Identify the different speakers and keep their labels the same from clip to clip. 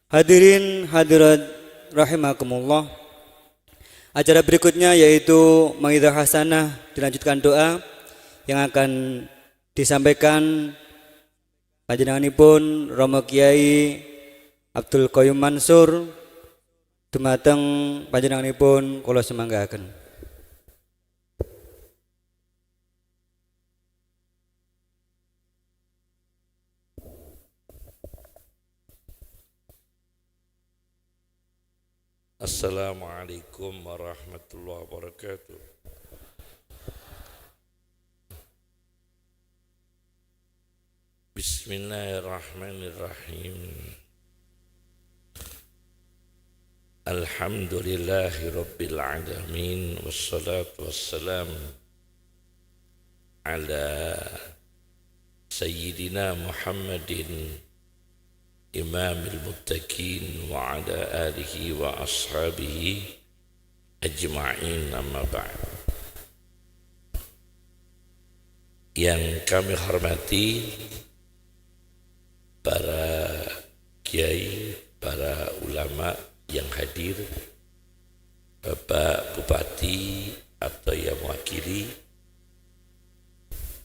Speaker 1: Hadirin hadirat rahimakumullah. Acara berikutnya yaitu Mau'izah Hasanah dilanjutkan doa yang akan disampaikan panjenenganipun Romo Kiai Abdul Qayyum Mansur dumateng panjenenganipun kula semanggahaken.
Speaker 2: Assalamualaikum warahmatullahi wabarakatuh. Bismillahirrahmanirrahim. Alhamdulillahi rabbil alamin. Wassalatu wassalam ala Sayyidina Muhammadin Imamil Muttaqin wa ala alihi wa ashabihi ajma'in, amma ba'd. Yang kami hormati para kiai, para ulama yang hadir, Bapak Bupati atau yang mewakili,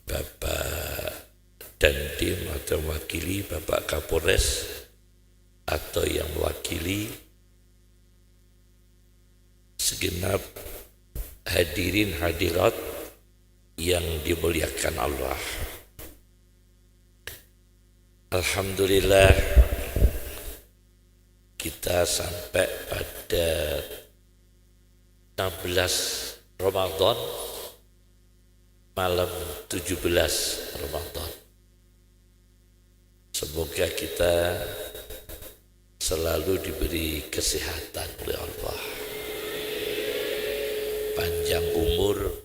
Speaker 2: Bapak Dandim atau mewakili, Bapak Kapolres atau yang mewakili, segenap hadirin hadirat yang dimuliakan Allah. Alhamdulillah kita sampai pada 16 Ramadan, malam 17 Ramadan. Semoga kita selalu diberi kesehatan oleh Allah, panjang umur,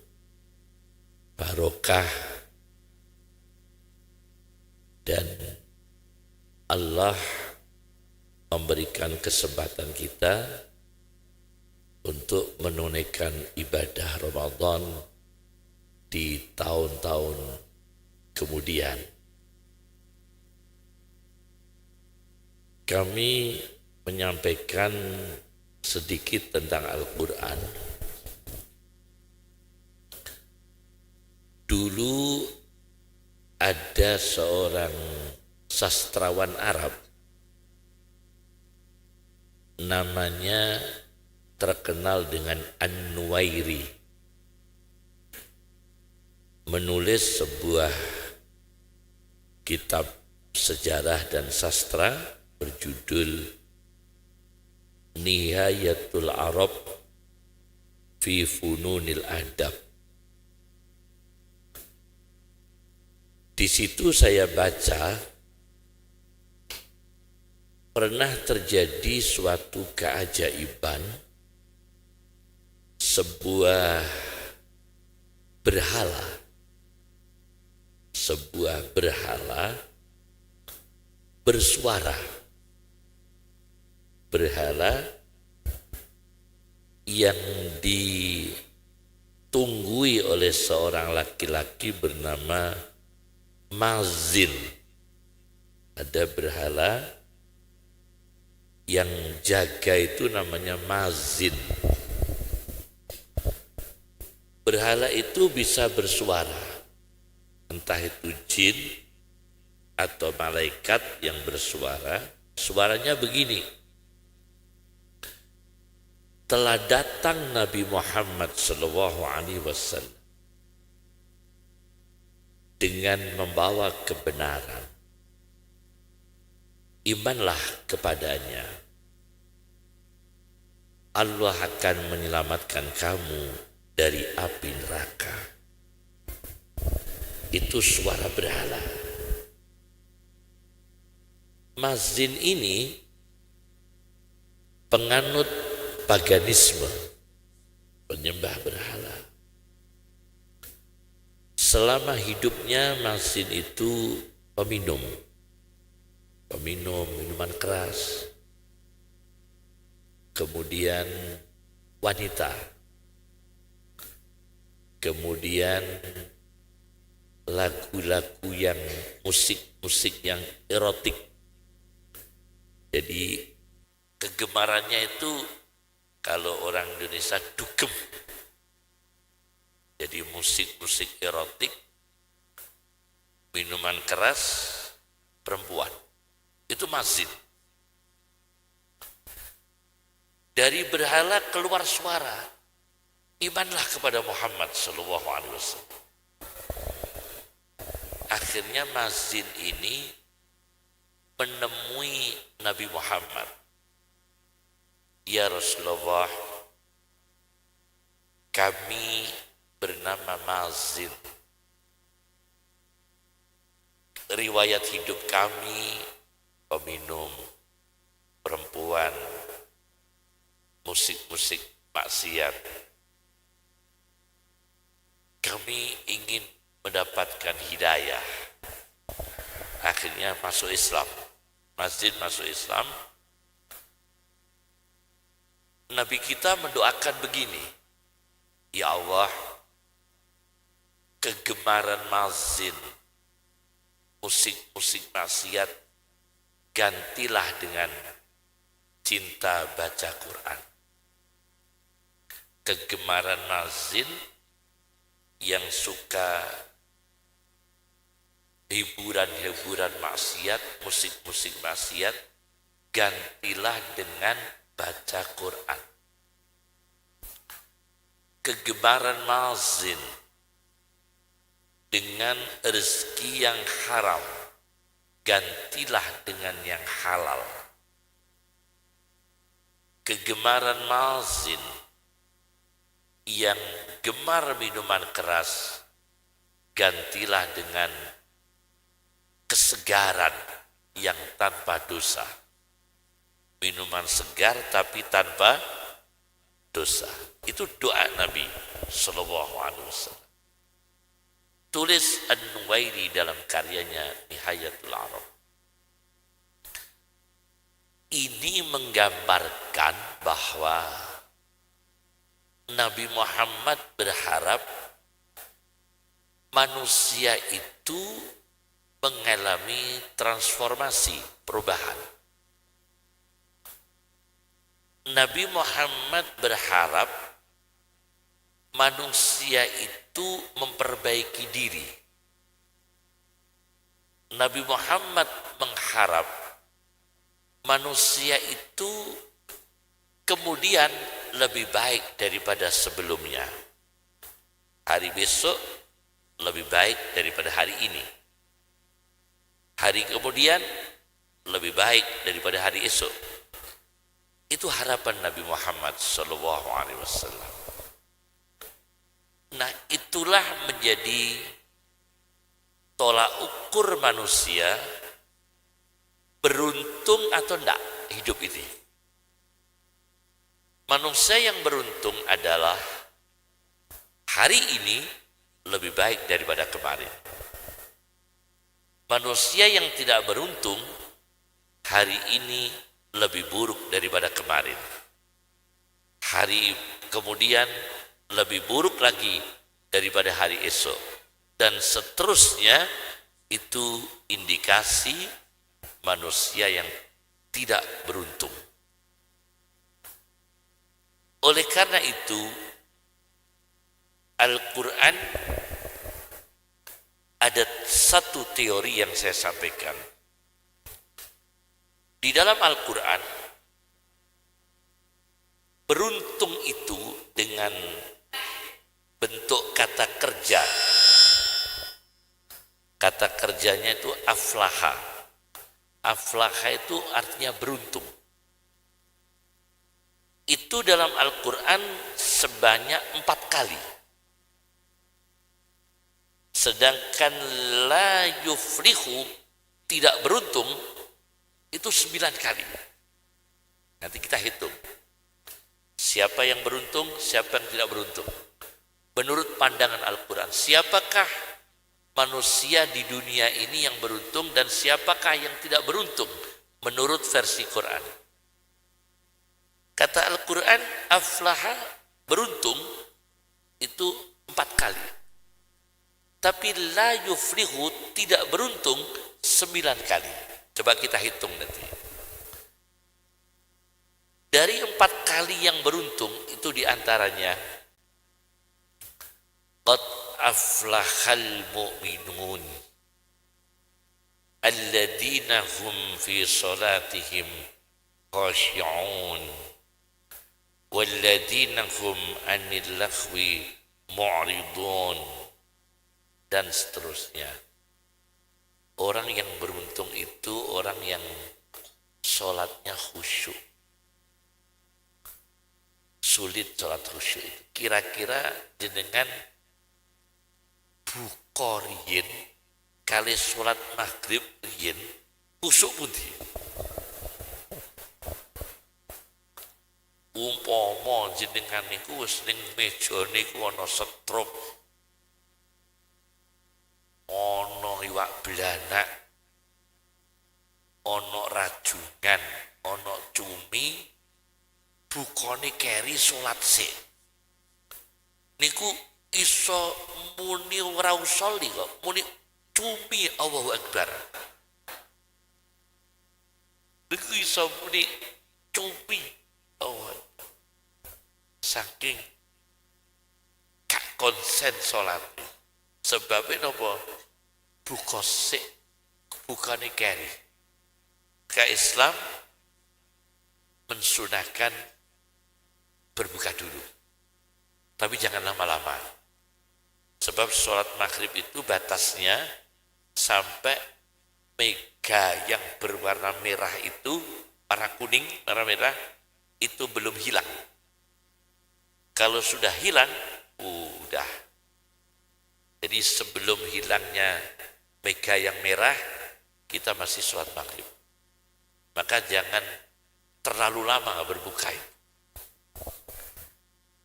Speaker 2: barokah, dan Allah memberikan kesempatan kita untuk menunaikan ibadah Ramadan di tahun-tahun kemudian. Kami menyampaikan sedikit tentang Al-Quran. Dulu ada seorang sastrawan Arab, namanya terkenal dengan An-Nuwairi, menulis sebuah kitab sejarah dan sastra berjudul Nihayatul Arab fi Fununil Adab. Di situ saya baca pernah terjadi suatu keajaiban, sebuah berhala bersuara, berhala yang ditunggui oleh seorang laki-laki bernama Mazin. Ada berhala yang jaga itu namanya Mazin. Berhala itu bisa bersuara, entah itu jin atau malaikat yang bersuara. Suaranya begini: telah datang Nabi Muhammad SAW dengan membawa kebenaran. Imanlah kepadanya. Allah akan menyelamatkan kamu dari api neraka. Itu suara berhala. Mazin ini penganut paganisme, penyembah berhala. Selama hidupnya Mazin itu peminum minuman keras, kemudian wanita, kemudian lagu-lagu yang musik yang erotik. Jadi kegemarannya itu kalau orang Indonesia dugem. Jadi musik-musik erotik, minuman keras, perempuan. Itu mazin. Dari berhala keluar suara, imanlah kepada Muhammad sallallahu alaihi wasallam. Akhirnya mazin ini menemui Nabi Muhammad. Ya Rasulullah, kami bernama mazin. Riwayat hidup kami peminum, perempuan, musik-musik maksiat. Kami ingin mendapatkan hidayah. Akhirnya masuk Islam. Masjid masuk Islam. Nabi kita mendoakan begini, ya Allah, kegemaran mazin, musik-musik maksiat, gantilah dengan cinta baca Quran. Kegemaran mazin yang suka hiburan-hiburan maksiat, musik-musik maksiat, gantilah dengan baca Quran. Kegemaran mazin dengan rezeki yang haram, gantilah dengan yang halal. Kegemaran mazin yang gemar minuman keras, gantilah dengan kesegaran yang tanpa dosa. Minuman segar tapi tanpa dosa. Itu doa Nabi sallallahu alaihi wasallam. Tulis An-Nuwairi dalam karyanya Nihayatul Arab. Ini menggambarkan bahwa Nabi Muhammad berharap manusia itu mengalami transformasi, perubahan. Nabi Muhammad berharap manusia itu memperbaiki diri. Nabi Muhammad mengharap manusia itu kemudian lebih baik daripada sebelumnya. Hari besok lebih baik daripada hari ini. Hari kemudian lebih baik daripada hari esok. Itu harapan Nabi Muhammad sallallahu alaihi wasallam. Nah, itulah menjadi tolak ukur manusia beruntung atau enggak hidup ini. Manusia yang beruntung adalah hari ini lebih baik daripada kemarin. Manusia yang tidak beruntung hari ini lebih buruk daripada kemarin. Hari kemudian lebih buruk lagi daripada hari esok. Dan seterusnya, itu indikasi manusia yang tidak beruntung. Oleh karena itu, Al-Quran ada satu teori yang saya sampaikan. Di dalam Al-Quran, beruntung itu dengan bentuk kata kerja. Kata kerjanya itu aflaha. Aflaha itu artinya beruntung. Itu dalam Al-Quran sebanyak 4 kali. Sedangkan la yuflihu, tidak beruntung, itu 9 kali. Nanti kita hitung. Siapa yang beruntung, siapa yang tidak beruntung. Menurut pandangan Al-Quran, siapakah manusia di dunia ini yang beruntung dan siapakah yang tidak beruntung menurut versi Quran. Kata Al-Quran, aflaha, beruntung, itu 4 kali. Tapi la yuflihu, tidak beruntung, 9 kali. Coba kita hitung nanti. Dari 4 kali yang beruntung itu diantaranya qad aflahal mu'minun alladzina hum fi salatihim khashi'un walladzina hum 'anil laghwi mu'ridun, dan seterusnya. Orang yang beruntung itu orang yang sholatnya khusyuk. Sulit sholat khusyuk itu. Kira-kira jenengan buka riyen kali sholat maghrib riyen khusyuk pundi? Umpama jenengan niku wis ning meja niku ana setruk, ana iwak belanak, ana rajungan, ana cumi, bukane keri salat sik. Niku iso muni ora usoli kok, muni cumi Allahu Akbar. Niku iso muni cumi Allahu Akbar. Saking gak konsen salat. Sebabnya napa? Buka sik, bukane keri. Ke Islam mensunahkan berbuka dulu. Tapi jangan lama-lama. Sebab sholat maghrib itu batasnya sampai mega yang berwarna merah itu, warna kuning, warna merah, itu belum hilang. Kalau sudah hilang, udah. Jadi sebelum hilangnya mega yang merah, kita masih sholat maghrib. Maka jangan terlalu lama berbuka itu.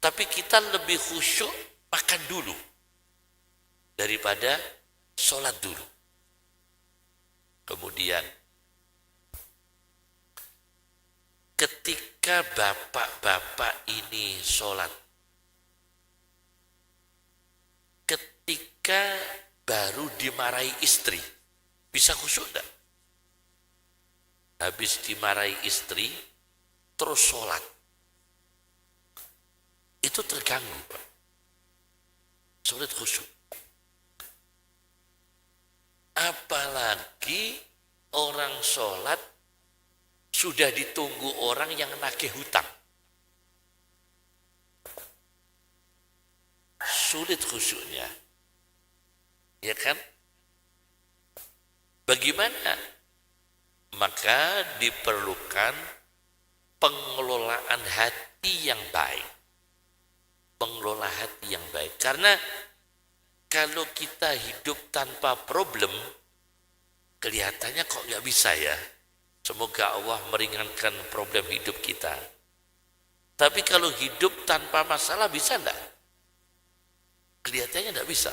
Speaker 2: Tapi kita lebih khusyuk makan dulu daripada sholat dulu. Kemudian ketika bapak-bapak ini sholat, ketika baru dimarahi istri, bisa khusyuk enggak? Habis dimarahi istri, terus sholat. Itu terganggu, Pak. Sulit khusyuk. Apalagi orang sholat sudah ditunggu orang yang nagih hutang. Sulit khusyuknya. Ya kan? Bagaimana? Maka diperlukan pengelolaan hati yang baik. Pengelola hati yang baik. Karena kalau kita hidup tanpa problem, kelihatannya kok nggak bisa ya. Semoga Allah meringankan problem hidup kita. Tapi kalau hidup tanpa masalah bisa enggak? Kelihatannya enggak bisa.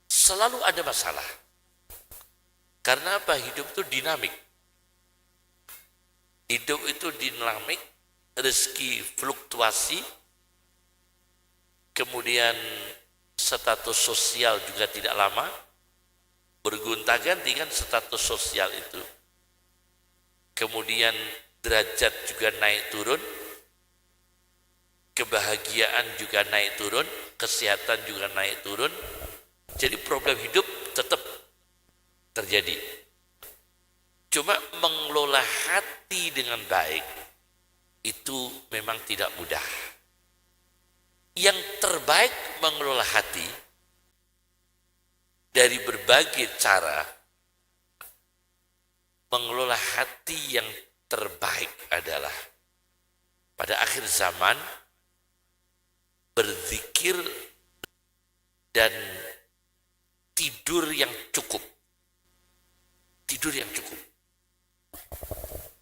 Speaker 2: Selalu ada masalah. Karena apa? Hidup itu dinamik. Hidup itu dinamik, rezeki fluktuasi, kemudian status sosial juga tidak lama, bergonta-ganti kan status sosial itu. Kemudian derajat juga naik turun, kebahagiaan juga naik turun, kesehatan juga naik turun. Jadi problem hidup tetap terjadi. Cuma mengelola hati dengan baik itu memang tidak mudah. Yang terbaik mengelola hati dari berbagai cara, mengelola hati yang terbaik adalah pada akhir zaman berzikir dan tidur yang cukup. Tidur yang cukup.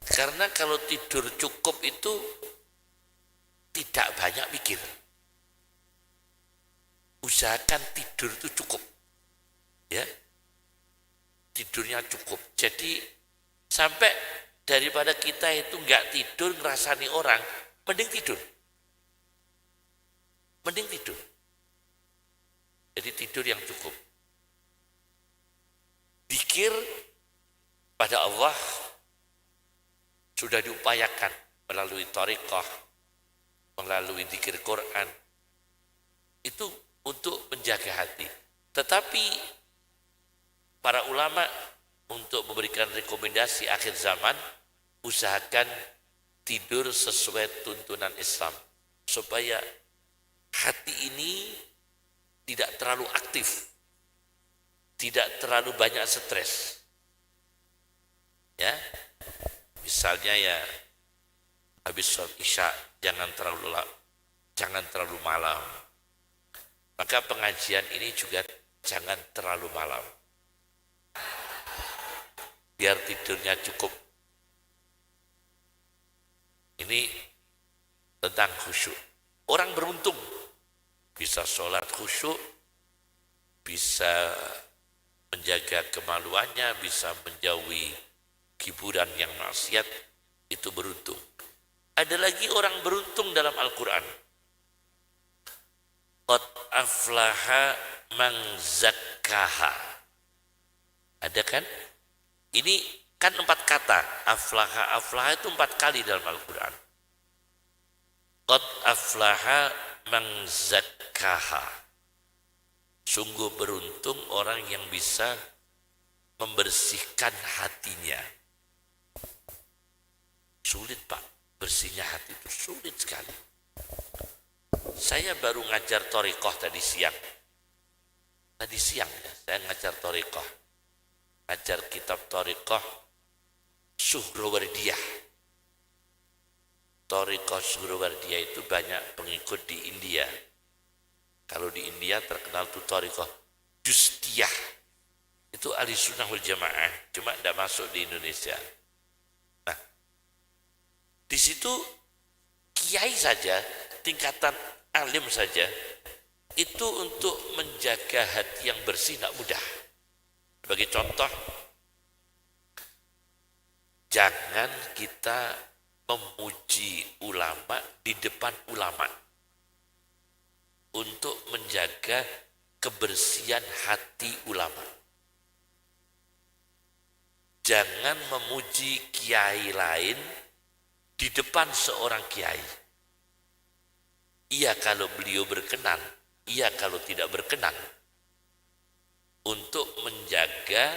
Speaker 2: Karena kalau tidur cukup itu tidak banyak mikir. Usahakan tidur itu cukup. Ya. Tidurnya cukup. Jadi sampai daripada kita itu enggak tidur ngerasani orang, mending tidur. Mending tidur. Jadi tidur yang cukup. Zikir pada Allah sudah diupayakan melalui thariqah, melalui dzikir Quran, itu untuk menjaga hati. Tetapi para ulama untuk memberikan rekomendasi akhir zaman, usahakan tidur sesuai tuntunan Islam supaya hati ini tidak terlalu aktif, tidak terlalu banyak stres. Ya, misalnya ya habis sholat isya jangan terlalu malam. Maka pengajian ini juga jangan terlalu malam. Biar tidurnya cukup. Ini tentang khusyuk. Orang beruntung bisa sholat khusyuk, bisa menjaga kemaluannya, bisa menjauhi hiburan yang maksiat, itu beruntung. Ada lagi orang beruntung dalam Al-Quran. Qad aflaha man zakkaha. Ada kan? Ini kan 4 kata. Aflaha itu 4 kali dalam Al-Quran. Qad aflaha man zakkaha. Sungguh beruntung orang yang bisa membersihkan hatinya. Sulit Pak, bersihnya hati itu sulit sekali. Saya baru ngajar thariqah tadi siang ya, saya ngajar thariqah. Ngajar kitab thariqah Suhrawardiyah. Thariqah Suhrawardiyah itu banyak pengikut di India. Kalau di India terkenal itu thariqah Justiyah. Itu ahli sunnah wal jamaah, cuma tidak masuk di Indonesia. Nah, di situ kiai saja, tingkatan alim saja, itu untuk menjaga hati yang bersih tidak mudah. Sebagai contoh, jangan kita memuji ulama di depan ulama untuk menjaga kebersihan hati ulama. Jangan memuji kiai lain di depan seorang kiai. Iya kalau beliau berkenan, iya kalau tidak berkenan. Untuk menjaga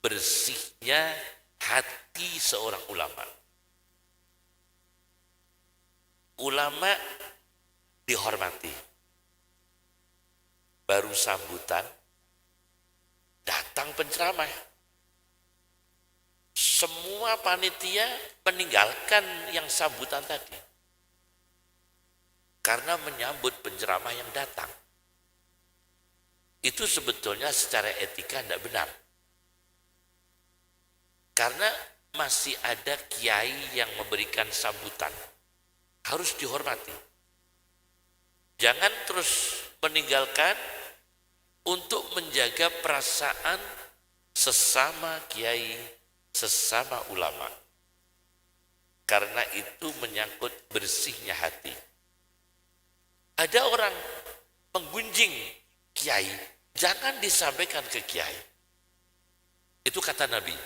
Speaker 2: bersihnya hati seorang ulama. Ulama dihormati. Baru sambutan, datang penceramah. Semua panitia meninggalkan yang sambutan tadi. Karena menyambut penceramah yang datang. Itu sebetulnya secara etika tidak benar. Karena masih ada kiai yang memberikan sambutan. Harus dihormati. Jangan terus meninggalkan untuk menjaga perasaan sesama kiai, sesama ulama. Karena itu menyangkut bersihnya hati. Ada orang menggunjing kiai, jangan disampaikan ke kiai. Itu kata Nabi.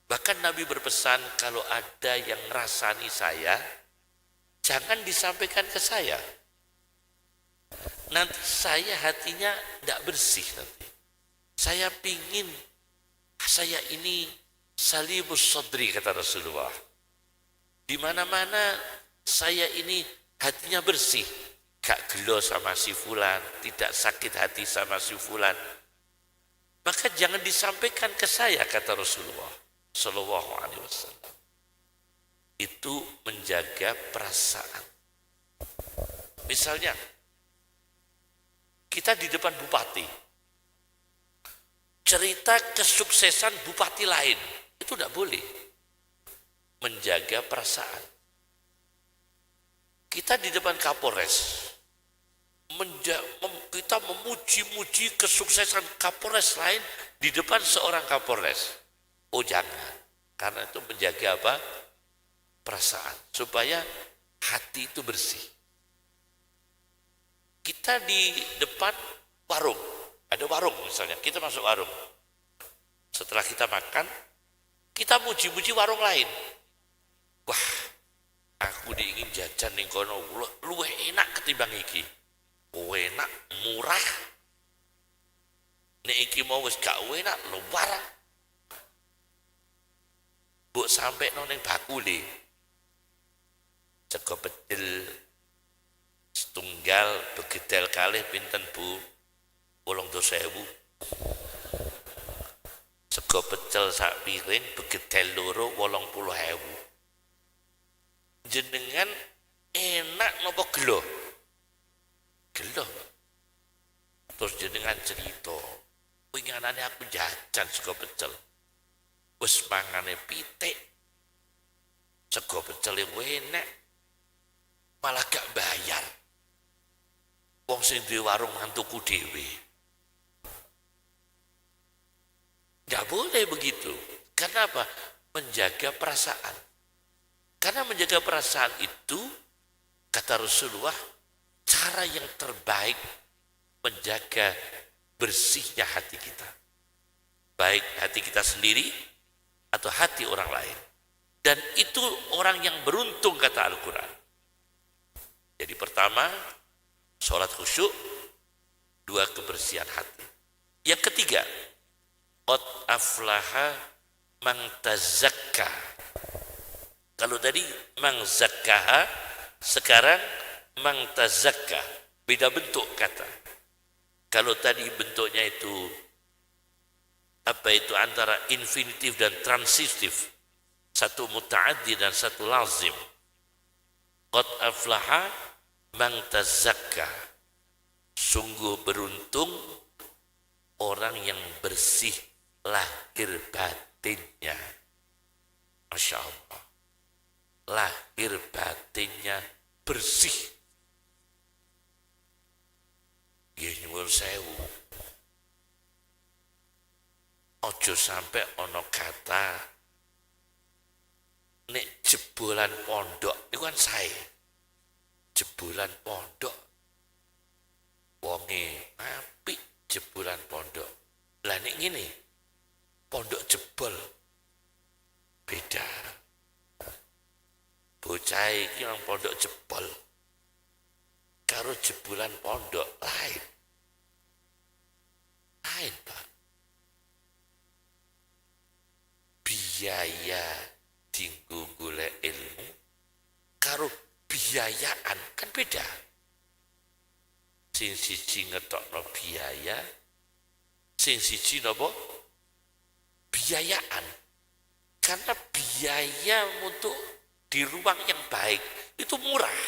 Speaker 2: Bahkan Nabi berpesan kalau ada yang ngerasani saya, jangan disampaikan ke saya. Nanti saya hatinya tidak bersih nanti. Saya pingin, saya ini salimus sadri kata Rasulullah. Di mana-mana saya ini hatinya bersih. Gak gelo sama si fulan, tidak sakit hati sama si fulan. Maka jangan disampaikan ke saya kata Rasulullah Sallallahu Alaihi Wasallam. Itu menjaga perasaan. Misalnya kita di depan bupati, cerita kesuksesan bupati lain, itu tidak boleh. Menjaga perasaan. Kita di depan Kapolres, kita memuji-muji kesuksesan Kapolres lain di depan seorang Kapolres. Oh jangan, karena itu menjaga apa? Perasaan, supaya hati itu bersih. Kita di depan warung, ada warung misalnya, kita masuk warung. Setelah kita makan, kita muji-muji warung lain. Wah, aku diingin jajan ning kono luwih enak ketimbang iki. Enak, murah. Nek iki mau wis gak enak, luar. Mbok sampe nang bakule. Sego pecel setunggal begedel kalih pinten Bu? 8.000. Sego pecel sak piring begedel loro 80.000. Jenengan enak napa gelo? Gelo. Terus jenengan cerita, winginane aku jajan sego pecel. Wis mangane pitik. Sego pecel enak. Malah gak bayar. Wong sing duwe warung mantuku dhewe. Gak boleh begitu. Karena apa? Menjaga perasaan. Karena menjaga perasaan itu, kata Rasulullah, cara yang terbaik menjaga bersihnya hati kita. Baik hati kita sendiri atau hati orang lain. Dan itu orang yang beruntung, kata Al-Quran. Jadi pertama, sholat khusyuk. 2, kebersihan hati. Yang ketiga, qad aflaha man tazakka. Kalau tadi man zakkaha, sekarang man tazakka. Beda bentuk kata. Kalau tadi bentuknya itu antara infinitif dan transitif, satu muta'addi dan satu lazim. Qad aflaha man tazakka. Sungguh beruntung orang yang bersih lahir batinnya. Masya Allah. Lahir batinnya bersih. Ya nyuwun sewu. Ojo sampai ono kata nek jebolan pondok itu kan saya. Jebolan pondok wonge apik jebolan pondok. Lah nek ngene pondok jebol beda. Bocah iki nang pondok jebol karo jebolan pondok lain. Lain, Pak. Biaya dinggo golek ilmu karo biayaan kan beda. Sing siji ngetokno biaya, sing siji napa? Biayaan. Karena biaya untuk di ruang yang baik itu murah.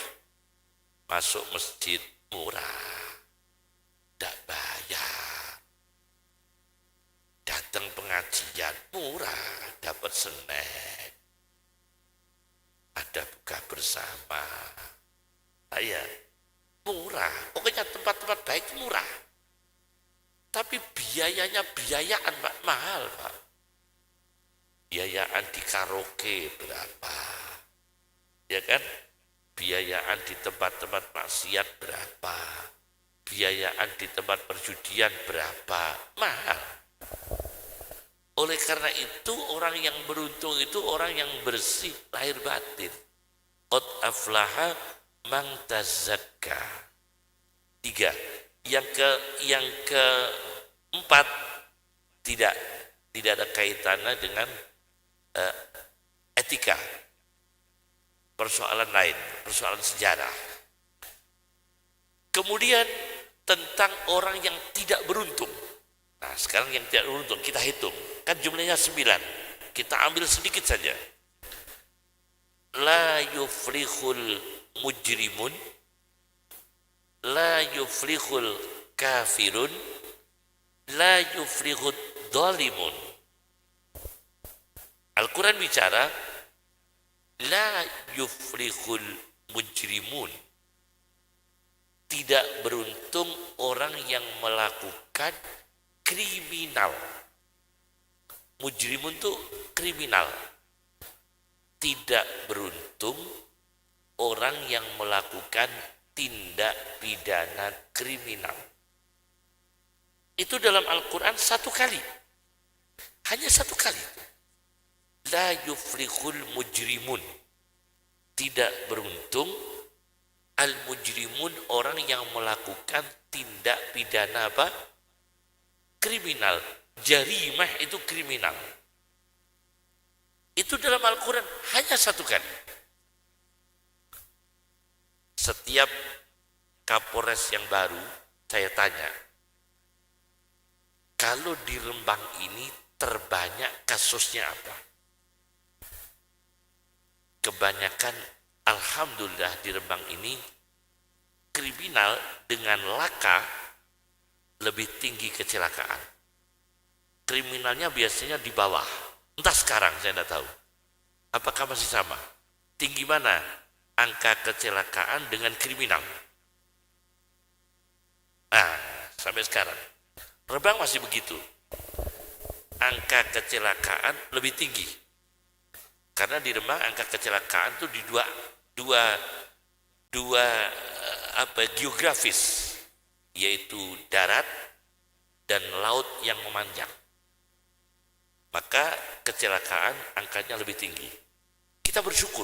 Speaker 2: Masuk masjid murah, tidak bayar. Datang pengajian murah, dapat snack. Ada buka bersama. Ya, murah. Pokoknya tempat-tempat baik murah. Tapi biayanya biayaan, Pak, mahal, Pak. Biayaan di karaoke berapa? Ya kan? Biayaan di tempat-tempat maksiat berapa? Biayaan di tempat perjudian berapa? Mahal. Oleh karena itu orang yang beruntung itu orang yang bersih lahir batin. Qad aflaha man tazakka. 3. Yang keempat tidak ada kaitannya dengan etika. Persoalan lain, persoalan sejarah. Kemudian tentang orang yang tidak beruntung. Nah, sekarang yang tidak beruntung kita hitung. Kan jumlahnya 9. Kita ambil sedikit saja. La yuflihul mujrimun, la yuflihul kafirun, la yuflihud dhalimun. Al-Quran bicara la yuflihul mujrimun. Tidak beruntung orang yang melakukan kriminal. Mujrimun itu kriminal. Tidak beruntung orang yang melakukan tindak pidana kriminal. Itu dalam Al-Quran 1 kali. Hanya 1 kali. La yuflihul mujrimun. tidak beruntung al-mujrimun, orang yang melakukan tindak pidana apa? Kriminal. Jarimah itu kriminal. Itu dalam Al-Quran hanya satu kali. Setiap Kapolres yang baru saya tanya, kalau di Rembang ini terbanyak kasusnya apa? Kebanyakan alhamdulillah di Rembang ini kriminal dengan laka lebih tinggi kecelakaan. Kriminalnya biasanya di bawah. Entah sekarang saya tidak tahu. Apakah masih sama? Tinggi mana angka kecelakaan dengan kriminal? Nah, sampai sekarang Rembang masih begitu. Angka kecelakaan lebih tinggi. Karena di Rembang angka kecelakaan itu di dua geografis, yaitu darat dan laut yang memanjang. Maka kecelakaan angkanya lebih tinggi. Kita bersyukur.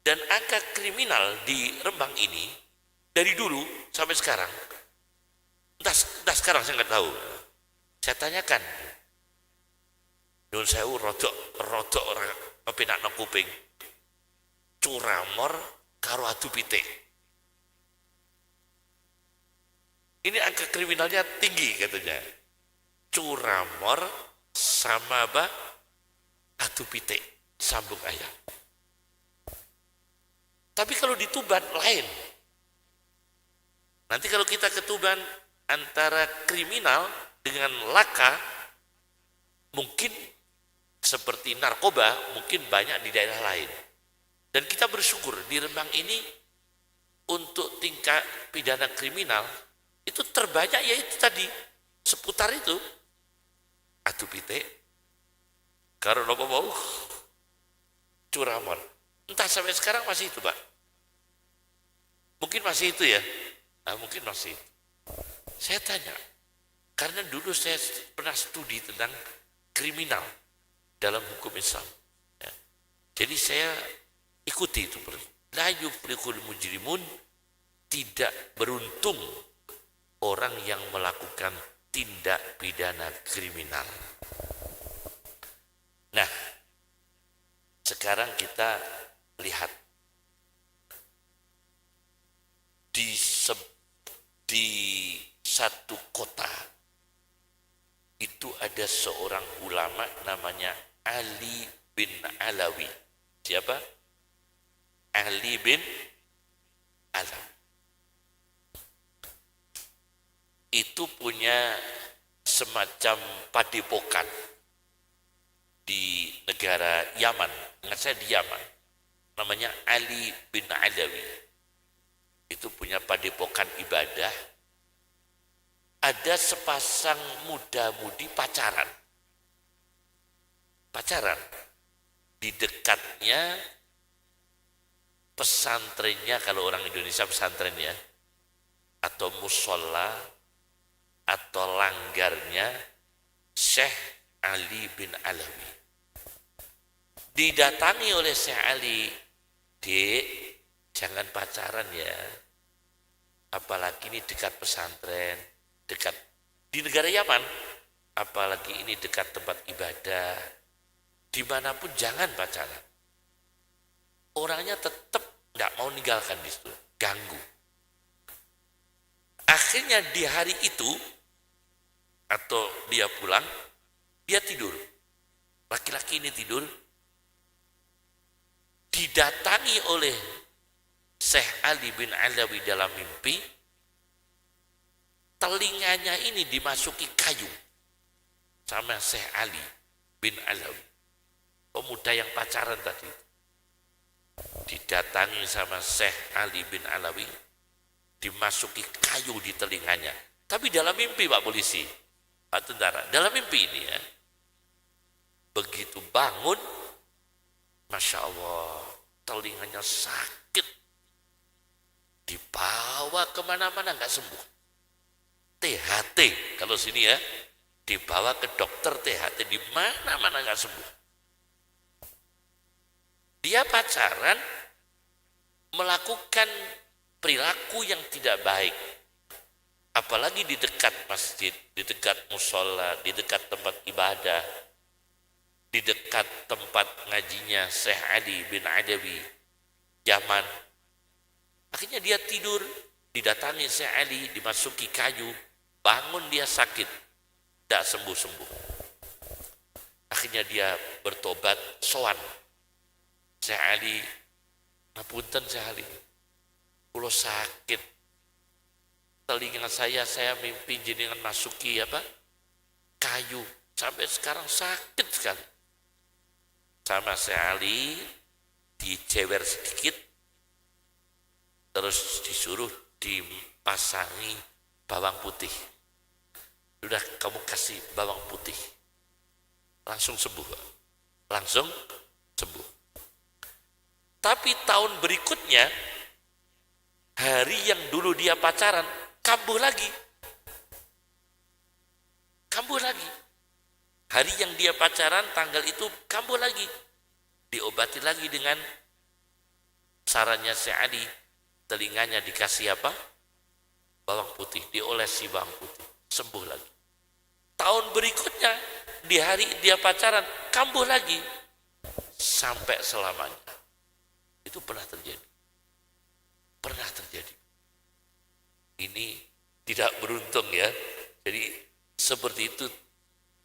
Speaker 2: Dan angka kriminal di Rembang ini dari dulu sampai sekarang, entah sekarang saya nggak tahu. Saya tanyakan, Nun sewu rodok penak no kuping, curamor karo adu pitik. Ini angka kriminalnya tinggi katanya. Curamor sama apa? Adu pitik, sambung ayam. Tapi kalau di Tuban lain. Nanti kalau kita ke Tuban antara kriminal dengan laka, mungkin seperti narkoba, mungkin banyak di daerah lain. Dan kita bersyukur di Rembang ini untuk tingkat pidana kriminal itu terbanyak yaitu tadi seputar itu. Adu pitik, karo nopo mau, curamor. Entah sampai sekarang masih itu, Pak. Mungkin masih itu ya. Nah, mungkin masih. Saya tanya, karena dulu saya pernah studi tentang kriminal dalam hukum Islam. Ya. Jadi saya ikuti itu. La yuflihul mujrimun, tidak beruntung orang yang melakukan tindak pidana kriminal. Nah, sekarang kita lihat di satu kota itu ada seorang ulama namanya Ali bin Alawi. Siapa? Ali bin Alawi. Itu punya semacam padepokan di negara Yaman. Ingat saya di Yaman. Namanya Ali bin Alawi. Itu punya padepokan ibadah. Ada sepasang muda-mudi pacaran. Pacaran. Di dekatnya pesantrennya, kalau orang Indonesia pesantren ya, atau musola, atau langgarnya Syekh Ali bin Alawi. Didatangi oleh Syekh Ali, "Dek, jangan pacaran ya. Apalagi ini dekat pesantren, dekat di negara Yaman. Apalagi ini dekat tempat ibadah. Dimanapun jangan pacaran." Orangnya tetap tidak mau meninggalkan di situ, ganggu. Akhirnya di hari itu, atau dia pulang, dia tidur. Laki-laki ini tidur, didatangi oleh Syekh Ali bin Alawi dalam mimpi. Telinganya ini dimasuki kayu sama Syekh Ali bin Alawi, pemuda yang pacaran tadi. Didatangi sama Syekh Ali bin Alawi, dimasuki kayu di telinganya. Tapi dalam mimpi, Pak Polisi, Pak Tentara, dalam mimpi ini ya. Begitu bangun, Masya Allah, telinganya sakit. Dibawa kemana-mana nggak sembuh. THT, kalau sini ya, dibawa ke dokter THT, di mana-mana nggak sembuh. Dia pacaran melakukan perilaku yang tidak baik. Apalagi di dekat masjid, di dekat musola, di dekat tempat ibadah, di dekat tempat ngajinya Syekh Ali bin Adawi Yaman. Akhirnya dia tidur, didatangi Syekh Ali, dimasuki kayu, bangun dia sakit, tidak sembuh-sembuh. Akhirnya dia bertobat, sowan. Syekh Ali, ngapunten Syekh Ali, kulo sakit, telinga saya mimpi jenengan masuki kayu, sampai sekarang sakit sekali. Sama Syekh Ali dijewer sedikit, terus disuruh dipasangi bawang putih. Sudah kamu kasih bawang putih, langsung sembuh, langsung sembuh. Tapi tahun berikutnya, hari yang dulu dia pacaran, kambuh lagi. Kambuh lagi. Hari yang dia pacaran, tanggal itu kambuh lagi. Diobati lagi dengan sarannya Syekh Ali. Telinganya dikasih bawang putih, diolesi bawang putih, sembuh lagi. Tahun berikutnya, di hari dia pacaran, kambuh lagi. Sampai selamanya. Itu pernah terjadi. Pernah terjadi. Ini tidak beruntung ya. Jadi seperti itu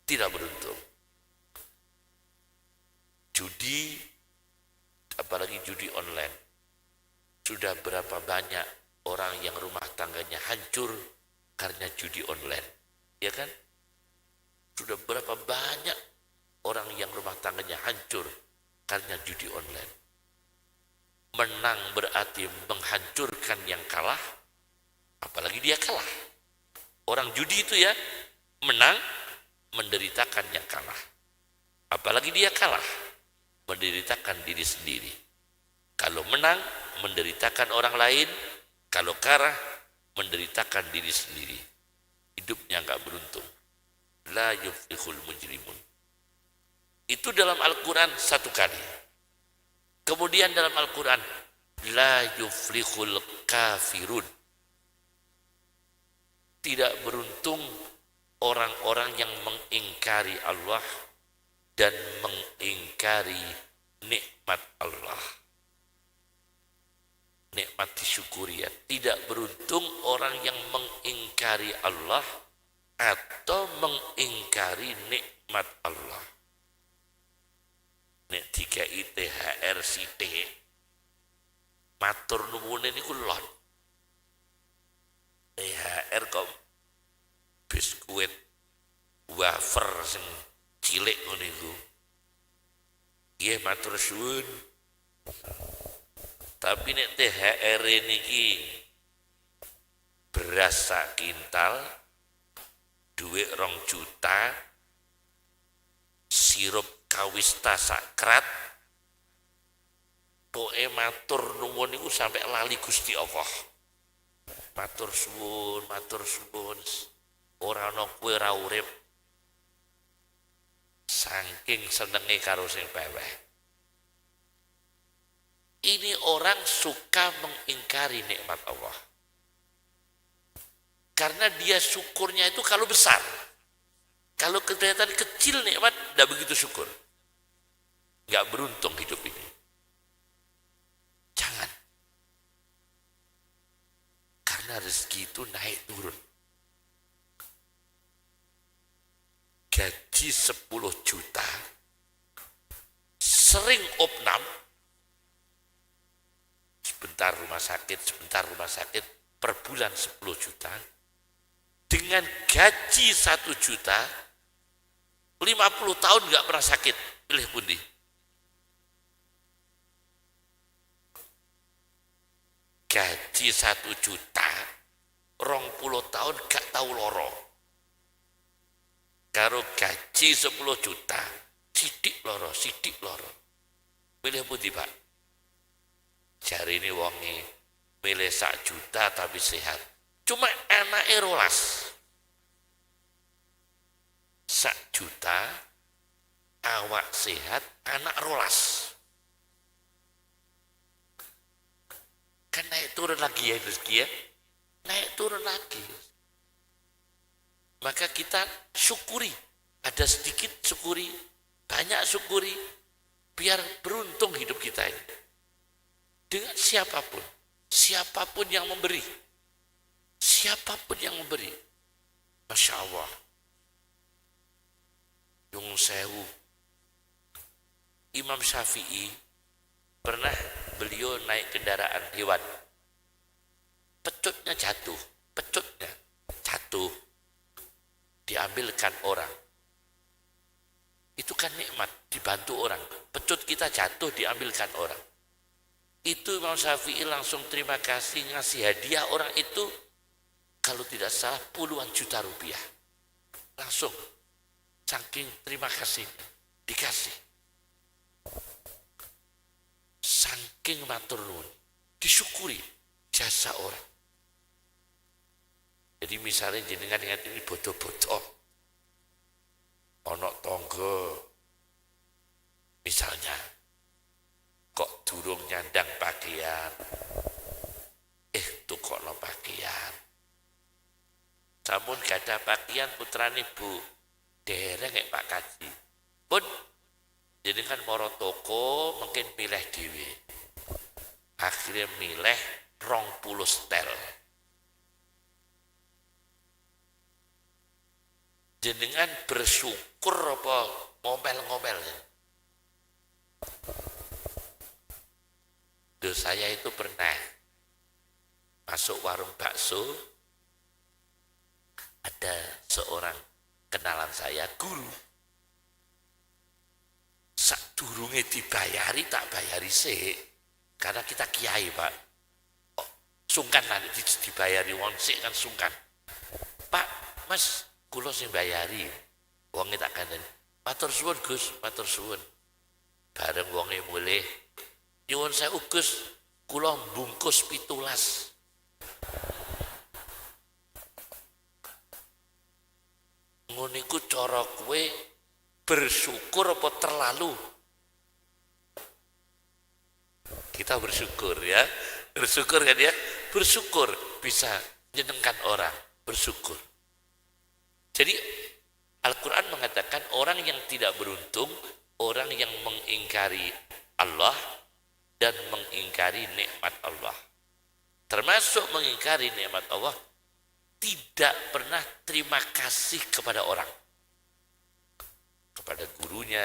Speaker 2: tidak beruntung. Judi, apalagi judi online. Sudah berapa banyak orang yang rumah tangganya hancur karena judi online. Ya kan? Sudah berapa banyak orang yang rumah tangganya hancur karena judi online. Menang berarti menghancurkan yang kalah, apalagi dia kalah. Orang judi itu ya, menang menderitakan yang kalah. Apalagi dia kalah, menderitakan diri sendiri. Kalau menang, menderitakan orang lain. Kalau kalah, menderitakan diri sendiri. Hidupnya enggak beruntung. La yuflihul mujrimun. Itu dalam Al-Quran satu kali. Kemudian dalam Al-Quran, la yuflihul kafirun. Tidak beruntung orang-orang yang mengingkari Allah dan mengingkari nikmat Allah. Nikmat disyukuri ya. Tidak beruntung orang yang mengingkari Allah atau mengingkari nikmat Allah. Nek dikai THR sithik matur nuwune niku lon. THR kok biskuit wafer sing cilik ngono iku. Nggih matur suwun. Tapi nek THR niki beras sak kintal, duit 2 juta, sirup kawista sakrat, poe matur nuwun niku sampai lali Gusti Allah. Matur suwun, ora ana kowe ora urip. Saking senenge karo sing peweh. Ini orang suka mengingkari nikmat Allah. Karena dia syukurnya itu kalau besar. Kalau kelihatan kecil nikmat, tidak begitu syukur. Nggak beruntung hidup ini. Jangan. Karena rezeki itu naik turun. Gaji 10 juta, sering opnam, sebentar rumah sakit, per bulan 10 juta, dengan gaji 1 juta, 50 tahun nggak pernah sakit, pilih pundi. Gaji 1 juta, 20 tahun gak tahu loro. Karo gaji 10 juta, sidik loro. Pilih pundi Pak? Jari ini wongi, milih 1 juta tapi sehat. Cuma anaknya rolas. 1 juta, awak sehat, anak rolas. turun lagi ya rezeki ya. Naik turun lagi. Maka kita syukuri. Ada sedikit syukuri, banyak syukuri. Biar beruntung hidup kita ini. Dengan siapapun. Siapapun yang memberi. Siapapun yang memberi. Masya Allah. Yung sewu. Imam Syafi'i pernah beliau naik kendaraan hewan. Pecutnya jatuh. Diambilkan orang. Itu kan nikmat, dibantu orang. Pecut kita jatuh, diambilkan orang. Itu Imam Syafi'i langsung terima kasih, ngasih hadiah orang itu, kalau tidak salah puluhan juta rupiah. Langsung, saking terima kasih, dikasih. Saking matur nuwun, disyukuri jasa orang. Jadi misalnya jenengan ingat ini bodoh-bodoh. Ono tonggo misalnya kok durung nyandang pakaian tukokno pakaian sampun gada pakaian putrane Bu dereng Pak Kaji pun jadi kan moro toko mungkin milih dhewe akhirnya milih 20 setel jenengan bersyukur apa ngomel-ngomel. Saya itu pernah masuk warung bakso, ada seorang kenalan saya, guru. Sadurunge dibayari tak bayari sih, karena kita kiai Pak. Oh, sungkan nanti dibayari wong sik kan sungkan. Pak, Mas, kula sing bayari. Wonge tak kandhani. Matur suwun Gus, matur suwun. Bareng wonge mulih, nyuwun sewu Gus, kula bungkus 17. Ngono iku cara kowe bersyukur apa terlalu? Kita bersyukur ya. Bersyukur kan ya? Bersyukur bisa menyenangkan orang, bersyukur. Jadi Al-Quran mengatakan orang yang tidak beruntung, orang yang mengingkari Allah dan mengingkari nikmat Allah. Termasuk mengingkari nikmat Allah, tidak pernah terima kasih kepada orang. Kepada gurunya,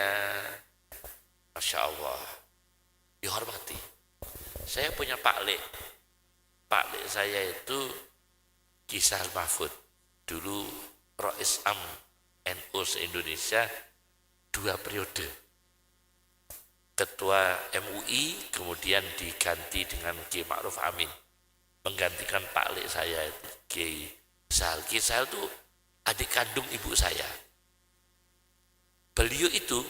Speaker 2: Masya Allah, dihormati. Saya punya Pak Lek. Pak Lek saya itu Kisah Mahfud. Dulu Rois Am NU se-Indonesia 2 periode. Ketua MUI kemudian diganti dengan Kiai Ma'ruf Amin. Menggantikan Pak Lek saya itu Kiai Sahal. Kiai Sahal itu adik kandung ibu saya. Beliau itu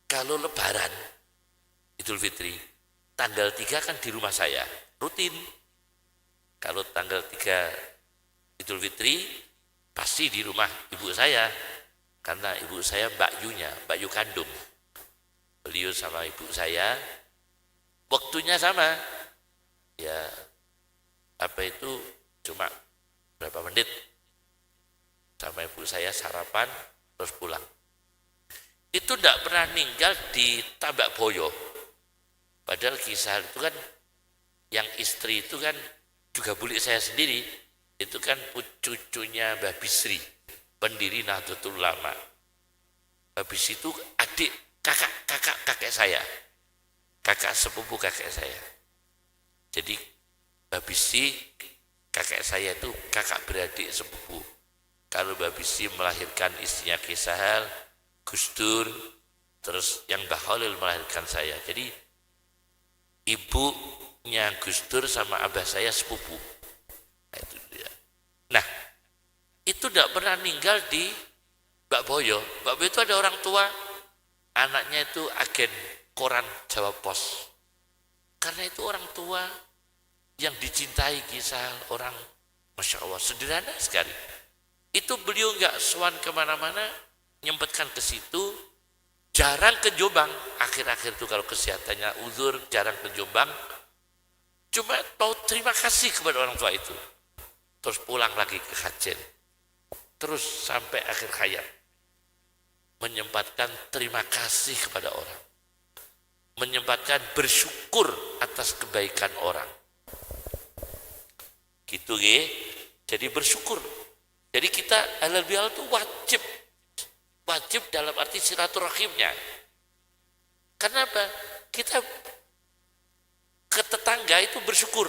Speaker 2: kalau lebaran Idul Fitri tanggal 3 kan di rumah saya rutin. Kalau tanggal 3 Idul Fitri pasti di rumah ibu saya karena ibu saya Mbak Yu kandung. Beliau sama ibu saya waktunya sama. Ya apa itu cuma berapa menit sama ibu saya sarapan terus pulang. Itu tidak pernah ninggal di Tambak Boyo. Padahal Kisah itu kan yang istri itu kan juga bulik saya sendiri. Itu kan cucunya Mbah Bisri, pendiri Nahdlatul Ulama. Habis itu adik kakek saya. Kakak sepupu kakek saya. Jadi Mbah Bisri kakek saya itu kakak beradik sepupu. Kalau Mbah Bisri melahirkan istrinya Kisahal, Gus Dur, terus yang Mbah Khalil melahirkan saya. Jadi ibunya Gus Dur sama abah saya sepupu. Nah, itu dia. Nah, itu tidak pernah ninggal di Mbak Boyo. Mbak Boyo itu ada orang tua, anaknya itu agen koran Jawa Pos. Karena itu orang tua yang dicintai Kisah orang, Masya Allah, sederhana sekali. Itu beliau nggak sowan kemana-mana, nyempetkan ke situ, jarang ke Jombang. Akhir-akhir itu kalau kesehatannya uzur, jarang ke Jombang. Cuma tahu terima kasih kepada orang tua itu. Terus pulang lagi ke kajen. Terus sampai akhir hayat. Menyempatkan terima kasih kepada orang. Menyempatkan bersyukur atas kebaikan orang. Gitu ya. Jadi bersyukur. Jadi kita halal bihalal itu wajib. Wajib dalam arti silaturahimnya. Kenapa? Kita ke tetangga itu bersyukur.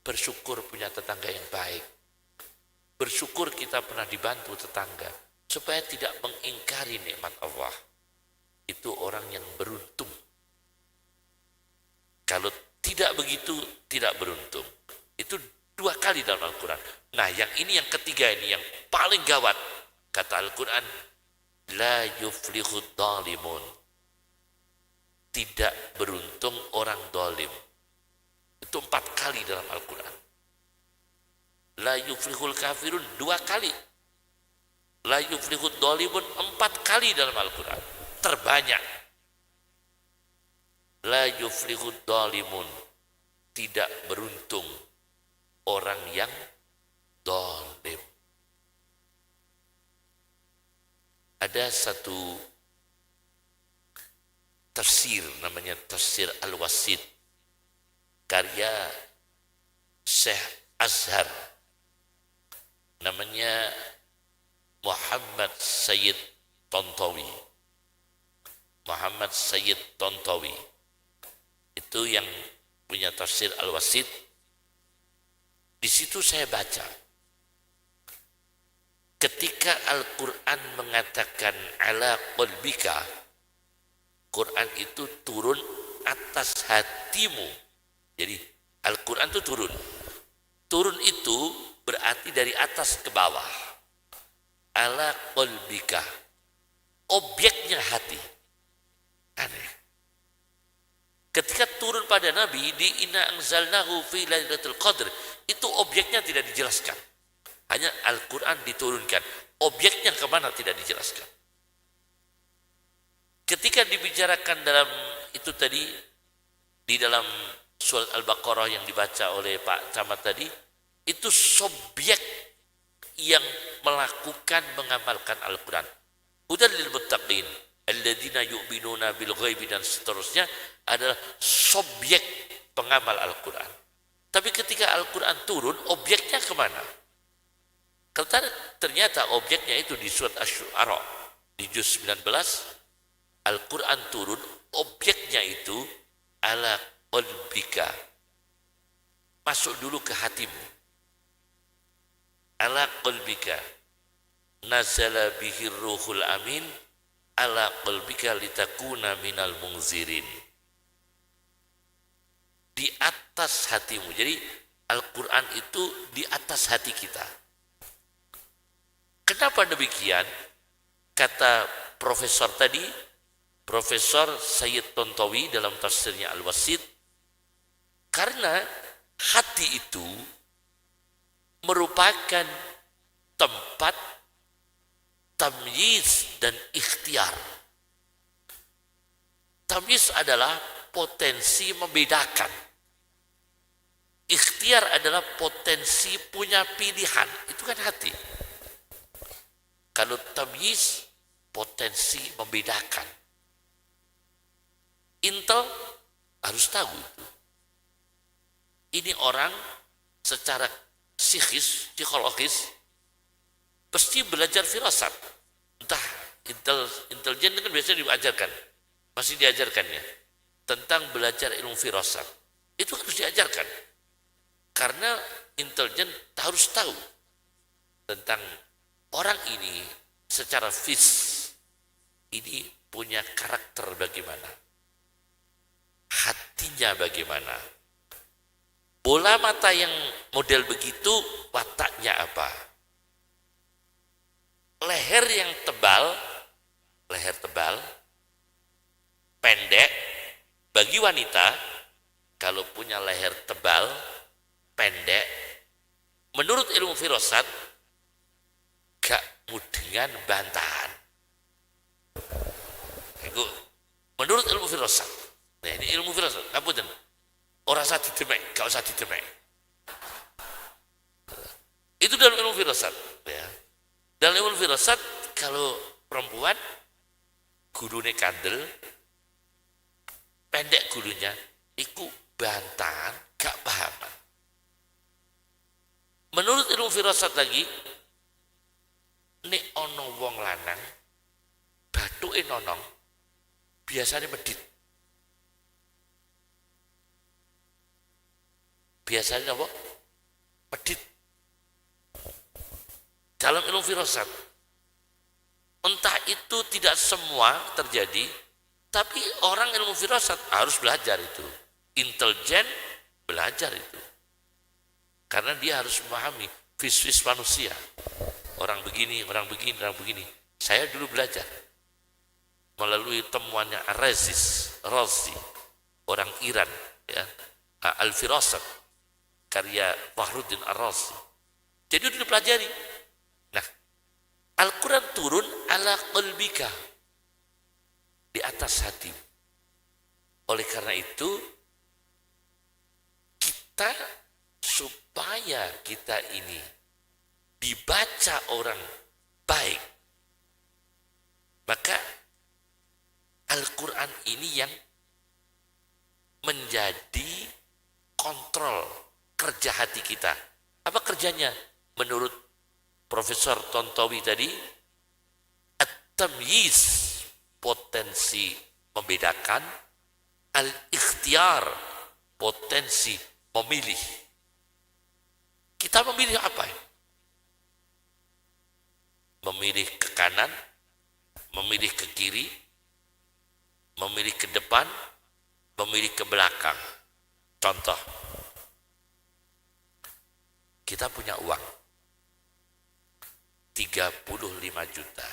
Speaker 2: Bersyukur punya tetangga yang baik. Bersyukur kita pernah dibantu tetangga. Supaya tidak mengingkari nikmat Allah. Itu orang yang beruntung. Kalau tidak begitu, tidak beruntung. Itu 2 kali dalam Al-Quran. Nah yang ini yang ketiga ini yang paling gawat. Kata Al-Quran, la yuflihud dhalimun. Tidak beruntung orang dhalim. Itu 4 kali dalam Al-Quran. La yuflihul kafirun 2 kali. La yuflihud dhalimun 4 kali dalam Al-Quran. Terbanyak. La yuflihud dhalimun. Tidak beruntung orang yang dhalim. Ada satu tafsir namanya tafsir Al-Wasit karya Syekh Azhar namanya Muhammad Sayyid Tontowi. Muhammad Sayyid Tontowi itu yang punya tafsir Al-Wasit. Di situ saya baca ketika Al-Quran mengatakan ala qalbika, Quran itu turun atas hatimu. Jadi Al-Quran itu turun. Turun itu berarti dari atas ke bawah. Ala qalbika. Objeknya hati. Aneh. Ketika turun pada Nabi di inna anzalnahu fi lailatul qadr, itu objeknya tidak dijelaskan. Hanya Al-Quran diturunkan. Objeknya kemana tidak dijelaskan. Ketika dibicarakan dalam itu tadi, di dalam surat Al-Baqarah yang dibaca oleh Pak Camat tadi, itu subjek yang melakukan mengamalkan Al-Quran. Hudan lil muttaqin alladzina yu'minuna bil ghaibi dan seterusnya adalah subjek pengamal Al-Quran. Tapi ketika Al-Quran turun, objeknya kemana? Ternyata objeknya itu di surat Asy-Syu'ara di juz 19, Al-Quran turun, objeknya itu ala qalbika. Masuk dulu ke hatimu. Ala qalbika. Nazala bihir ruhul amin ala qalbika litakuna minal munzirin. Di atas hatimu. Jadi Al-Quran itu di atas hati kita. Kenapa demikian? Kata profesor tadi, Profesor Sayyid Tontowi dalam tafsirnya Al-Wasit, karena hati itu merupakan tempat tamyiz dan ikhtiar. Tamyiz adalah potensi membedakan. Ikhtiar adalah potensi punya pilihan. Itu kan hati. Kalau tamyiz potensi membedakan. Intel harus tahu itu. Ini orang secara psikologis pasti belajar firasat. Entah intelijen kan biasanya diajarkan, masih diajarkannya tentang belajar ilmu firasat. Itu harus diajarkan karena intelijen harus tahu tentang orang ini secara ini punya karakter bagaimana, hatinya bagaimana. Bola mata yang model begitu, wataknya apa? Leher yang tebal, pendek, bagi wanita, kalau punya leher tebal, pendek, menurut ilmu firasat, gak mudengan bantahan. Menurut ilmu firasat. Nah ini ilmu firasat, ngapunten. Orang usah didemek, gak usah didemek. Itu dalam ilmu firasat. Ya. Dalam ilmu firasat, kalau perempuan, gulune kandel, pendek gulunya, iku bantahan, gak paham. Menurut ilmu firasat lagi, nek ono wong lanang, bathuke nonong, biasanya medit. Biasanya apa? Medit. Dalam ilmu firasat, entah itu tidak semua terjadi, tapi orang ilmu firasat harus belajar itu. Intelijen belajar itu. Karena dia harus memahami vis-vis manusia. Orang begini, orang begini, orang begini. Saya dulu belajar melalui temuannya Razi, orang Iran, ya, Al-Firasat, karya Fahruddin Ar-Razi. Jadi udah dipelajari. Nah, Al-Quran turun ala qalbika, di atas hati. Oleh karena itu, kita supaya kita ini dibaca orang baik, maka Al-Quran ini yang menjadi kontrol kerja hati kita. Apa kerjanya? Menurut Profesor Tontowi tadi, at-tamyiz, potensi membedakan, al-ikhtiar, potensi memilih. Kita memilih apa? Memilih ke kanan, memilih ke kiri, memilih ke depan, memilih ke belakang. Contoh, kita punya uang 35 juta,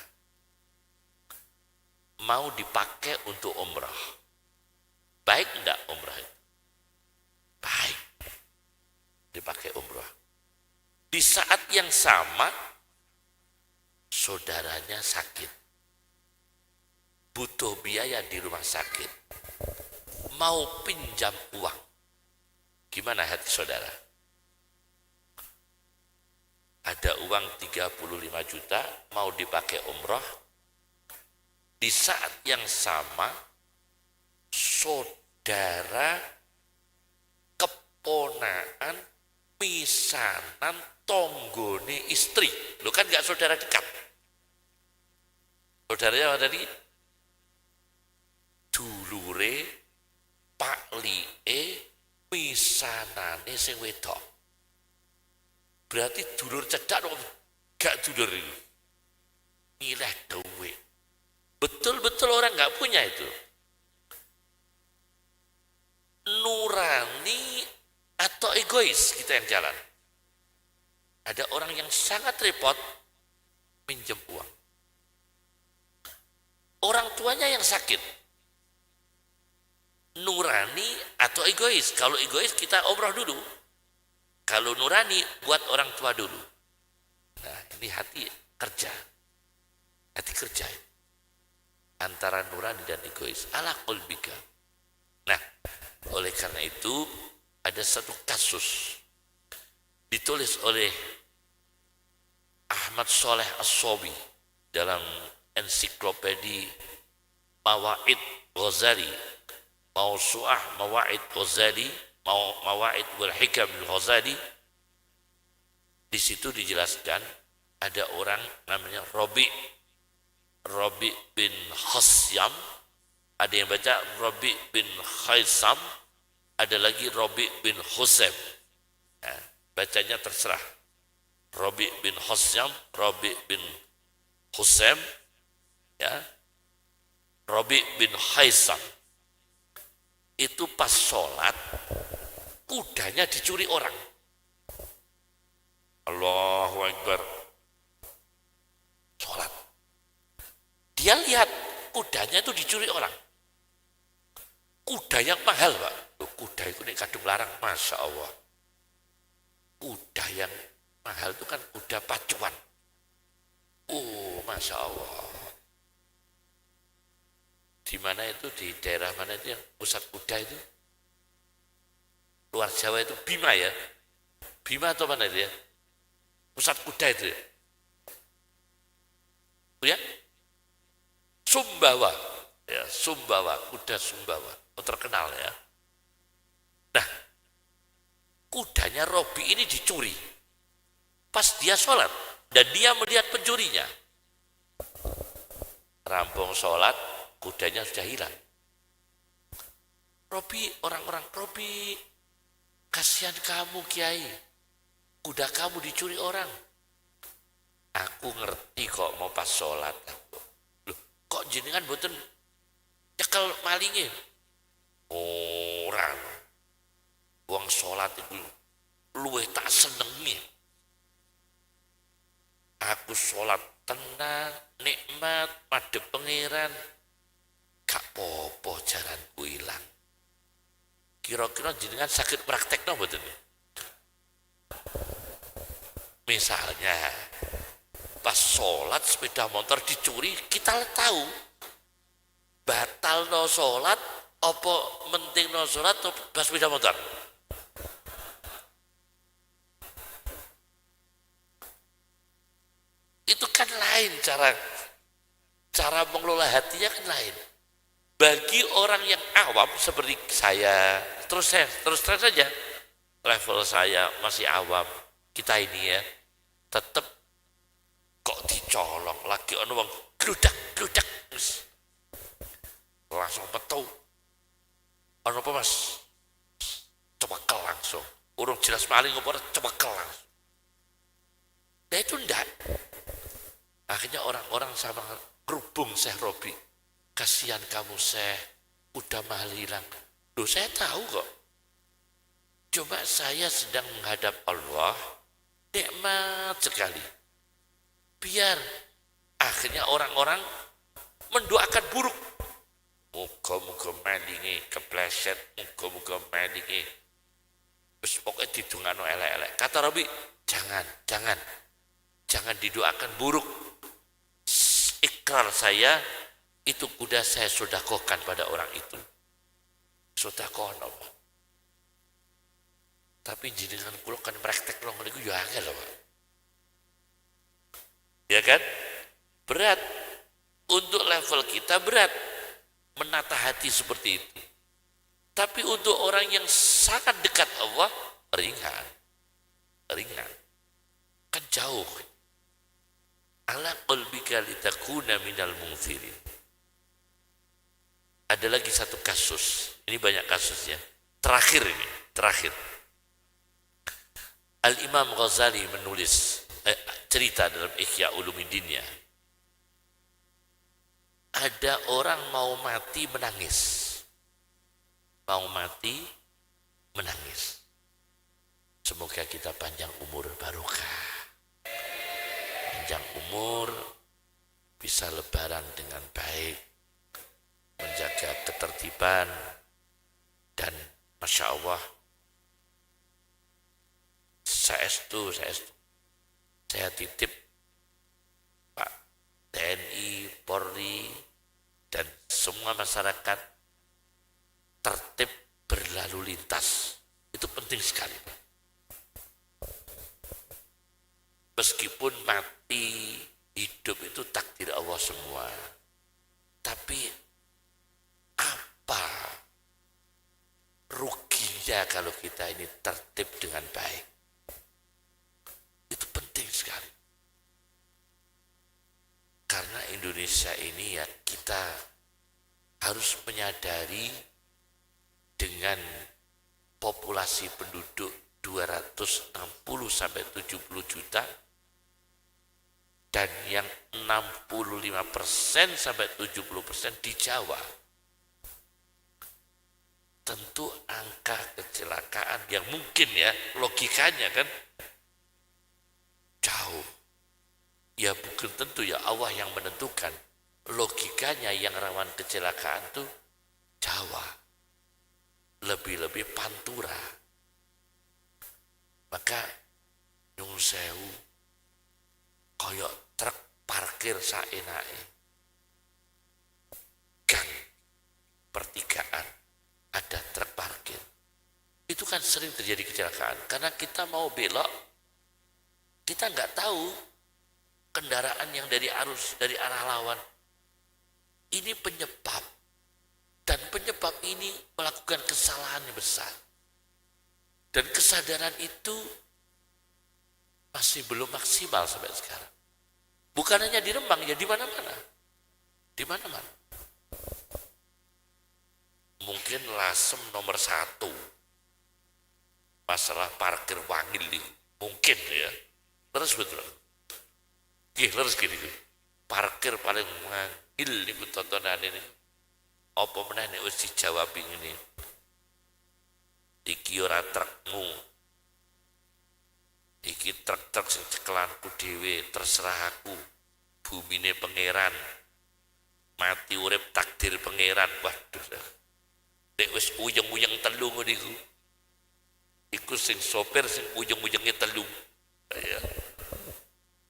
Speaker 2: mau dipakai untuk umrah. Baik enggak umrah itu? Baik, dipakai umrah. Di saat yang sama, saudaranya sakit, butuh biaya di rumah sakit, mau pinjam uang. Gimana hati saudara? Ada uang 35 juta, mau dipakai umroh. Di saat yang sama, saudara, keponaan, misanan, tonggone istri. Lu kan gak saudara dekat. Saudaranya apa tadi? Dulure, paklie, misanane sing wedok. Berarti dulur cedak dong, gak dulur ini. Nilai duit. Betul-betul orang gak punya itu. Nurani atau egois kita yang jalan. Ada orang yang sangat repot minjem uang. Orang tuanya yang sakit. Nurani atau egois. Kalau egois kita umroh dulu. Kalau nurani buat orang tua dulu. Nah, ini hati kerja. Hati kerja. Antara nurani dan egois. Ala qalbika. Nah, oleh karena itu ada satu kasus ditulis oleh Ahmad Sholeh As-Sobi dalam ensiklopedi Mawaid Ghazali, Mausu'ah Mawaid Ghazali, Mawaid wal Hikam Ghazali. Di situ dijelaskan ada orang namanya Robi bin Khasyam, ada yang baca Robi bin Khaysam, ada lagi Robi bin Husam. Nah, bacanya terserah. Robi bin Khasyam, Robi bin Husam, ya, Robi bin Khaysam. Itu pas sholat, kudanya dicuri orang. Allahu Akbar. Sholat. Dia lihat kudanya itu dicuri orang. Kuda yang mahal, Pak. Kuda itu nih kadung larang, Masya Allah. Kuda yang mahal itu kan kuda pacuan. Oh, Masya Allah. Di mana itu, di daerah mana itu yang pusat kuda itu? luar Jawa itu Bima ya. Bima atau mana itu ya? Pusat kuda itu ya. Ya? Sumbawa. Ya, Sumbawa, kuda Sumbawa. Oh, terkenal ya. Nah, kudanya Robi ini dicuri. Pas dia sholat dan dia melihat pencurinya. Rampung sholat, kudanya sudah hilang. Robi, orang-orang Robi, kasihan kamu Kiai, kuda kamu dicuri orang. Aku ngerti kok mau pas sholat. Loh, kok jenengan boten nyekel malingnya? Orang, uang sholat itu luwih tak senengi. Aku sholat tenang, nikmat, madhep pangeran, gak popo jaranku hilang. Kira-kira jenengan sakit praktekno mboten? Misalnya pas sholat sepeda motor dicuri, kita tahu batal no sholat apa menting no sholat atau pas sepeda motor. Itu kan lain cara mengelola hatinya kan lain. Bagi orang yang awam seperti saya, terus saja level saya masih awam, kita ini ya tetap kok dicolong lagi ono wong gludak langsung petu ono apa mas, cepekel langsung urung jelas maling apa cepekel langsung. Nah itu ndak, akhirnya orang-orang sama kerubung Syekh Robi, kasihan kamu Syekh, udah mahal hilang. Loh saya tahu kok, cuma saya sedang menghadap Allah, nikmat sekali. Biar akhirnya orang-orang mendoakan buruk. Muga-muga malinge kepleset, muga-muga malinge. Terus pokoknya didungano elek-elek. Kata Robi, jangan didoakan buruk. Ikrar saya, itu kuda saya sedekahkan pada orang itu. Sedekah napa? Tapi jenengan kula kan praktek nang niku ya angel lho, Pak. Ya kan? Berat. Untuk level kita berat menata hati seperti itu. Tapi untuk orang yang sangat dekat Allah ringan. Kan jauh. Ala qalbika litakuna minal munzirin. Ada lagi satu kasus. Ini banyak kasusnya. Terakhir. Al-Imam Ghazali menulis cerita dalam Ihya Ulumuddinnya. Ada orang mau mati menangis. Semoga kita panjang umur barokah. Panjang umur, bisa lebaran dengan baik, menjaga ketertiban, dan Masya Allah, saestu. Saya titip Pak TNI, Polri, dan semua masyarakat tertib berlalu lintas. Itu penting sekali. Meskipun mati, hidup itu takdir Allah semua. Tapi apa ruginya kalau kita ini tertib dengan baik? Itu penting sekali. Karena Indonesia ini ya kita harus menyadari dengan populasi penduduk 260 sampai 70 juta dan yang 65% sampai 70% di Jawa. Tentu angka kecelakaan yang mungkin ya logikanya kan jauh. Ya bukan tentu ya Allah yang menentukan. Logikanya yang rawan kecelakaan tuh Jawa. Lebih-lebih Pantura. Maka nyun sewu koyok truk parkir saenake. Gang pertigaan ada truk parkir. Itu kan kan sering terjadi kecelakaan karena kita mau belok, kita nggak tahu kendaraan yang dari arah lawan. Ini penyebab, dan penyebab ini melakukan kesalahan yang besar. Dan kesadaran itu masih belum maksimal sampai sekarang. Bukan hanya di Rembang, ya di mana-mana. Di mana-mana. Mungkin Lasem nomor 1. Masalah parkir wangil nih. Mungkin ya. Terus betul. Terus gini. Parkir paling wangil nih tontonan ini. Apa meneh nek wis dijawab ini. Iki ora trukmu. Iki truk-truk sing cekelanku dhewe, terserah aku. Bumine pangeran. Mati urip takdir pangeran. Waduh. Nek wis uyeng-uyeng telu ngono iku. Iku sing sopir sing uyeng-uyenge telu. Ya.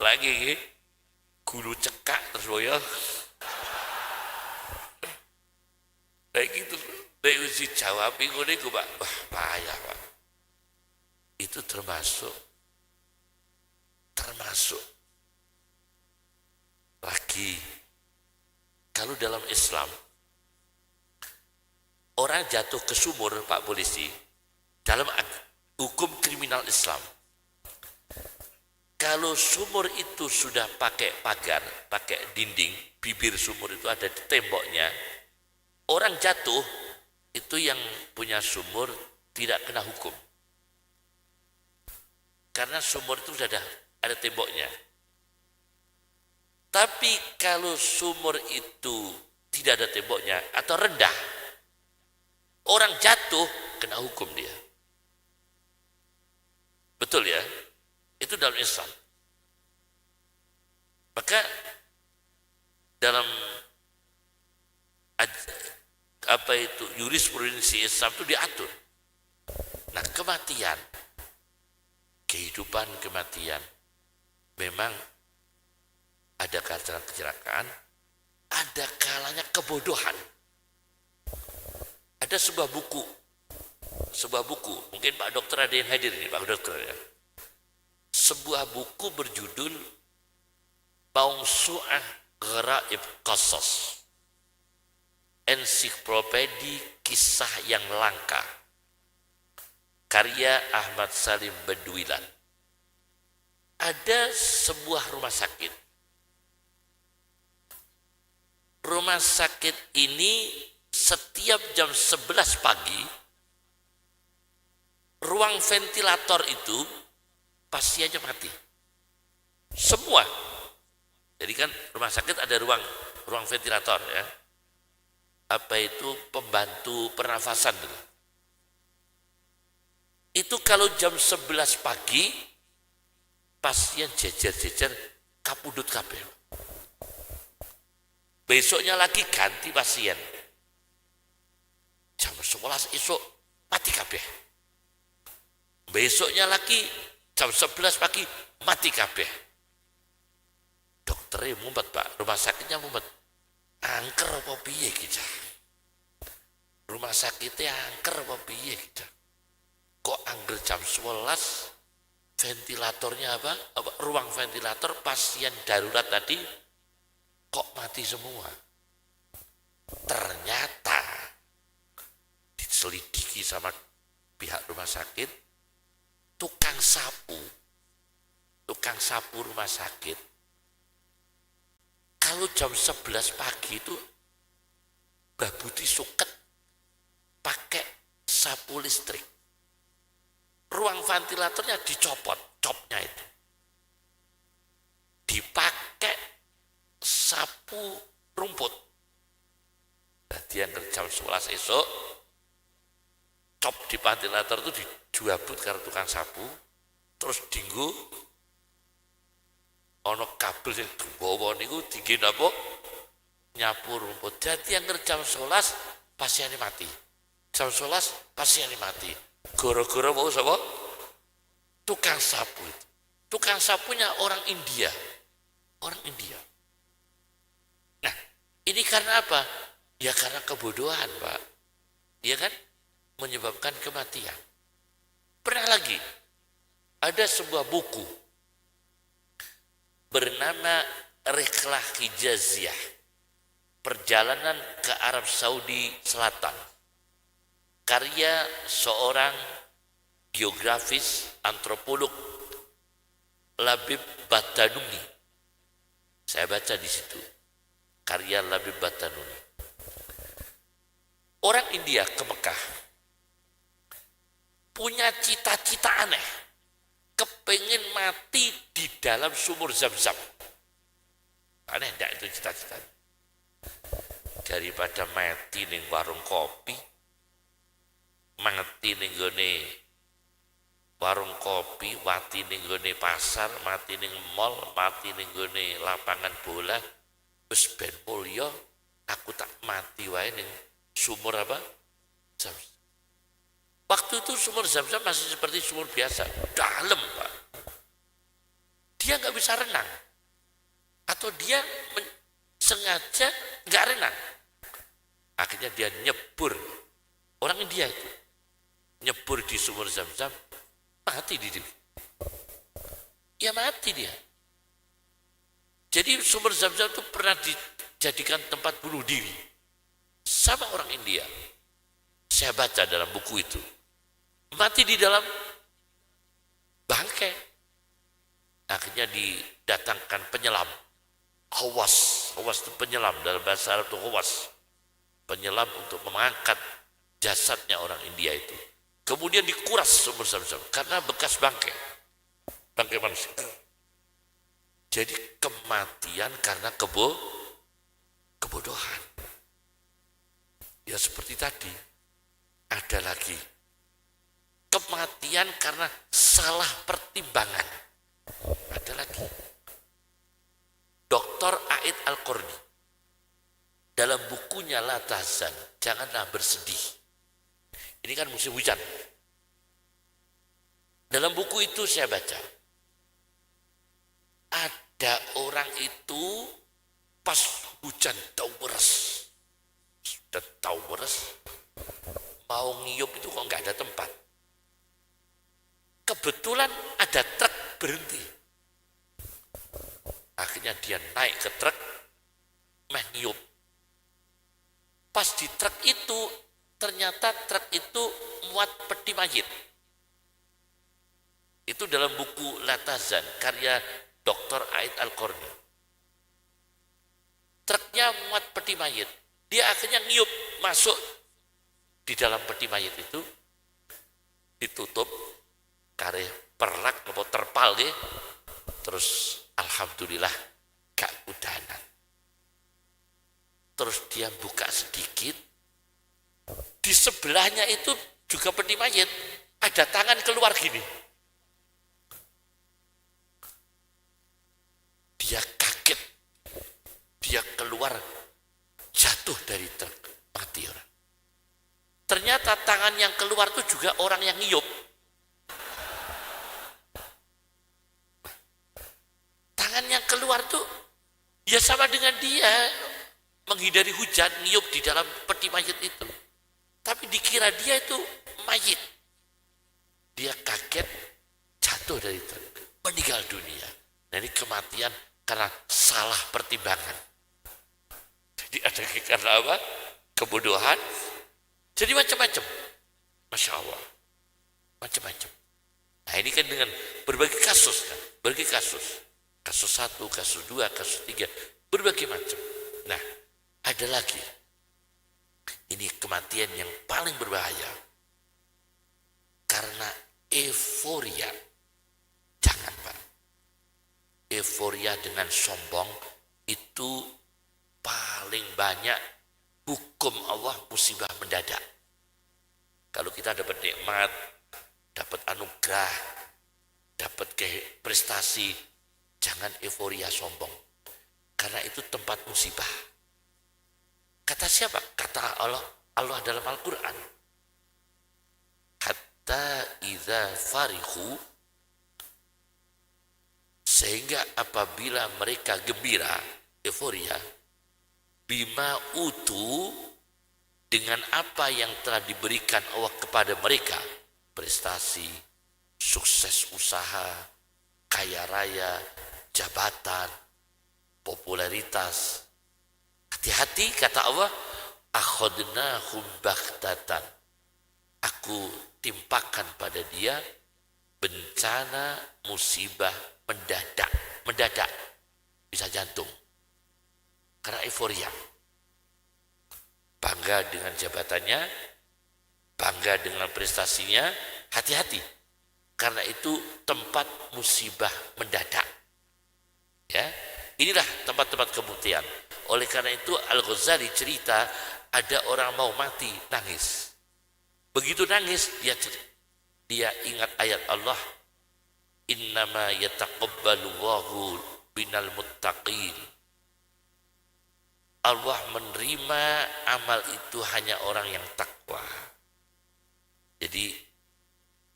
Speaker 2: Lagi iki gulu cekak terus ya. Kayak gitu. Nek wis dijawab ngono iku, Pak. Wah, payah, Pak. Itu termasuk lagi kalau dalam Islam orang jatuh ke sumur, Pak Polisi, dalam hukum kriminal Islam, kalau sumur itu sudah pakai pagar, pakai dinding, bibir sumur itu ada di temboknya, orang jatuh itu yang punya sumur tidak kena hukum, karena sumur itu sudah ada temboknya. Tapi kalau sumur itu tidak ada temboknya atau rendah, orang jatuh kena hukum dia. Betul ya? Itu dalam Islam. Maka dalam jurisprudensi Islam itu diatur. Nah, kematian, kehidupan kematian, memang ada kecelakaan, ada kalanya kebodohan. Ada sebuah buku, mungkin Pak Dokter ada yang hadir ini, Pak Dokter ya. Sebuah buku berjudul Mawsu'ah Gharaib Qasas, ensiklopedi kisah yang langka, karya Ahmad Salim Bedwilan. Ada sebuah rumah sakit. Rumah sakit ini setiap jam 11 pagi, ruang ventilator itu pasiennya mati. Semua. Jadi kan rumah sakit ada ruang ventilator ya. Apa itu pembantu pernafasan dulu. Itu kalau jam 11 pagi pasien jejer-jejer kapundhut kabeh. Besoknya lagi ganti pasien. Jam 11 esok mati kabeh. Besoknya lagi jam 11 pagi mati kabeh. Dokternya mumet, Pak. Rumah sakitnya mumet. Angker apa piye kita? Rumah sakitnya angker apa piye kita? Kok angger jam 11 ventilatornya apa? Ruang ventilator pasien darurat tadi kok mati semua? Ternyata diselidiki sama pihak rumah sakit, tukang sapu rumah sakit, kalau jam 11 pagi itu Mbah Budi suket pakai sapu listrik. Ruang ventilatornya dicopot, copnya itu. Dipakai sapu rumput. Jadi yang jam 11 esok, cop di ventilator itu dijuabut karo tukang sapu, terus dinggo ono kabel sing dawa niku dinggo napa? Nyapu rumput. Jadi yang jam 11 pasiennya mati. Jam 11 pasiennya mati. Gara-gara mau sapa? Tukang sapu itu. Tukang sapunya orang India. Orang India. Nah, ini karena apa? Ya karena kebodohan, Pak. Iya kan? Menyebabkan kematian. Pernah lagi ada sebuah buku bernama Rihlah Hijaziyah, perjalanan ke Arab Saudi Selatan, karya seorang geografis antropolog Labib Batanuni. Saya baca di situ karya Labib Batanuni. Orang India ke Mekah punya cita-cita aneh, kepengen mati di dalam sumur Zam-Zam. Aneh enggak itu cita-cita? Daripada mati ning warung kopi, mati ning gone warung kopi, mati ning gone pasar, mati ning mall, mati ning gone lapangan bola, wis ben mulya aku tak mati wae ning sumur apa? Zam-Zam. Waktu itu sumur Zam-Zam masih seperti sumur biasa, dalam Pak. Dia nggak bisa renang, atau dia sengaja nggak renang. Akhirnya dia nyebur, orang India itu nyebur di sumur Zam-Zam, mati di situ. Ya mati dia. Jadi sumur Zam-Zam itu pernah dijadikan tempat bunuh diri sama orang India. Saya baca dalam buku itu. Mati di dalam bangkai. Akhirnya didatangkan penyelam. Hawas itu penyelam, dalam bahasa Arab itu hawas. Penyelam untuk mengangkat jasadnya orang India itu. Kemudian dikuras sumur Zam-Zam karena bekas bangkai manusia. Jadi kematian karena kebodohan. Ya seperti tadi, ada lagi kematian karena salah pertimbangan. Ada lagi. Dr. Aid Al-Qarni dalam bukunya La Tahzan, janganlah bersedih. Ini kan musim hujan. Dalam buku itu saya baca, ada orang itu pas hujan tahu beres, mau ngiyup itu kok nggak ada tempat. Kebetulan ada truk berhenti. Akhirnya dia naik ke truk, ngiyup. Pas di truk itu, ternyata truk itu muat peti mayit. Itu dalam buku La Tahzan, karya Dr. Aid Al-Qarni. Truknya muat peti mayit. Dia akhirnya ngiyup masuk di dalam peti mayit itu, ditutup kare perlak atau terpal ya. Terus alhamdulillah gak kudanan. Terus dia buka sedikit, di sebelahnya itu juga peti mayit, ada tangan keluar gini. Dia kaget, dia keluar jatuh dari truk, mati orang. Ternyata tangan yang keluar itu juga orang yang ngiyup. Tangan yang keluar tuh ya sama dengan dia menghindari hujan, ngiyup di dalam peti mayit itu. Tapi dikira dia itu mayit. Dia kaget, jatuh dari truk, meninggal dunia. Nah ini kematian karena salah pertimbangan. Jadi ada karena apa? Kebodohan. Jadi macam-macam. Masya Allah. Macam-macam. Nah ini kan dengan berbagai kasus kan. Berbagai kasus. Kasus 1, kasus 2, kasus 3. Berbagai macam. Nah ada lagi. Ini kematian yang paling berbahaya. Karena euforia. Jangan Pak. Euforia dengan sombong itu paling banyak hukum Allah musibah mendadak. Kalau kita dapat nikmat, dapat anugerah, dapat prestasi, jangan euforia sombong. Karena itu tempat musibah. Kata siapa? Kata Allah dalam Al-Quran. Hatta idza farihu, sehingga apabila mereka gembira, euforia, bima utu, dengan apa yang telah diberikan Allah kepada mereka, prestasi, sukses usaha, kaya raya, jabatan, popularitas. Hati-hati, kata Allah, akhadnahum baghtatan. Aku timpakan pada dia bencana, musibah mendadak, bisa jantung. Karena euforia. Bangga dengan jabatannya, bangga dengan prestasinya, hati-hati. Karena itu tempat musibah mendadak. Ya, inilah tempat-tempat kematian. Oleh karena itu Al-Ghazali cerita ada orang mau mati, nangis. Begitu nangis dia ingat ayat Allah, innama yataqabbalullahu minal muttaqin. Allah menerima amal itu hanya orang yang takwa. Jadi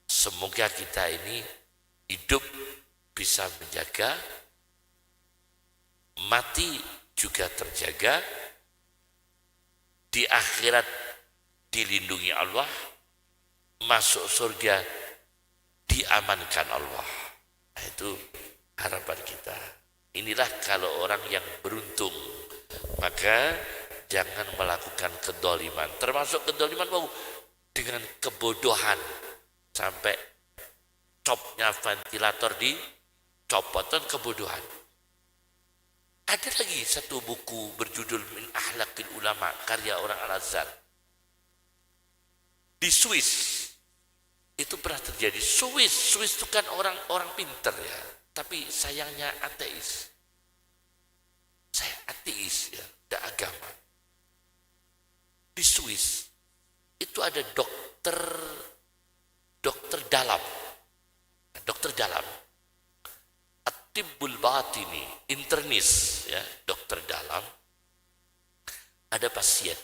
Speaker 2: semoga kita ini hidup bisa menjaga, mati juga terjaga, di akhirat dilindungi Allah, masuk surga diamankan Allah. Nah, itu harapan kita. Inilah kalau orang yang beruntung. Maka jangan melakukan kedoliman. Termasuk kedoliman mau dengan kebodohan. Sampai copnya ventilator dicopot, kebodohan. Ada lagi satu buku berjudul Min Ahlakil Ulama, karya orang Al-Azhar. Di Swiss itu pernah terjadi. Swiss itu kan orang pinter ya, tapi sayangnya ateis. Saya ateis ya, tidak agama. Di Swiss itu ada dokter dalam, At-Tibbul Batini, internis ya, dokter dalam. Ada pasien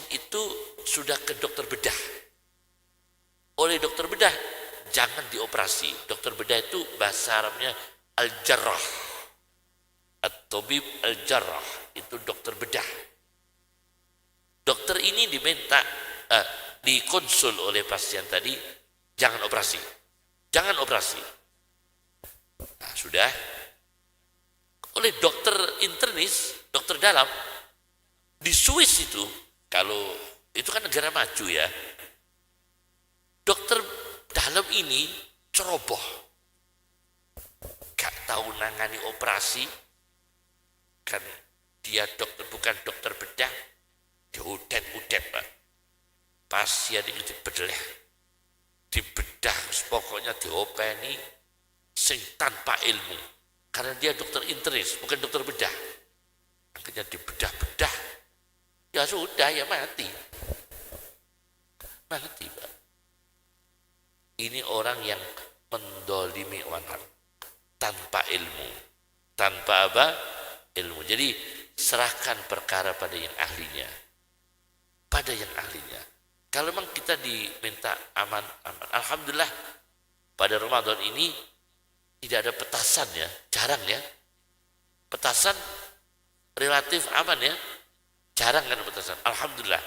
Speaker 2: itu sudah ke dokter bedah. Oleh dokter bedah, jangan dioperasi. Dokter bedah itu bahasa Arabnya Al-Jarrah. At-Tabib Al-Jarrah, itu dokter bedah. Dokter ini dikonsul oleh pasien tadi, jangan operasi. Nah, sudah. Oleh dokter internis, dokter dalam, di Swiss itu, kalau itu kan negara maju ya, dokter dalam ini ceroboh. Gak tahu nangani operasi, kan dia bukan dokter bedah, dia udet Pak. Pasien ini dibedah, pokoknya diopeni sing tanpa ilmu, karena dia dokter internis bukan dokter bedah. Akhirnya dibedah, ya sudah, ya mati Pak. Ini orang yang mendolimi orang tanpa ilmu, tanpa apa? Ilmu. Jadi serahkan perkara pada yang ahlinya. Kalau memang kita diminta aman. Alhamdulillah pada Ramadan ini tidak ada petasan ya, jarang ya. Petasan relatif aman ya, jarang kan petasan. Alhamdulillah.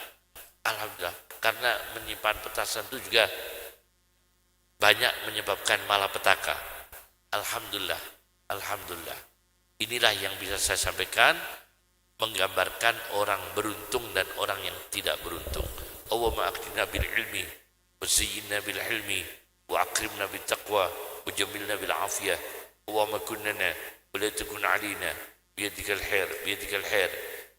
Speaker 2: Karena menyimpan petasan itu juga banyak menyebabkan malapetaka. Alhamdulillah. Inilah yang bisa saya sampaikan, menggambarkan orang beruntung dan orang yang tidak beruntung. Allahumma akrimna bil ilmi, wa zayyinna bil hilmi, wa akrimna bil taqwa, wa jamilna bil afiyah. Allahumma kunnana, wa la takun alina, biyadikal khair,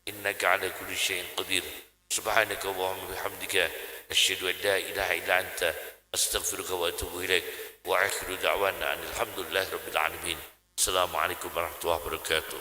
Speaker 2: innaka ala kulli syai'in qadir. Subhanaka Allahumma bihamdika, asyhadu an la ilaha illa anta, astaghfiruka wa atubu ilaik. Wa akhiru da'wana alhamdulillahi rabbil alamin. Assalamualaikum warahmatullahi wabarakatuh.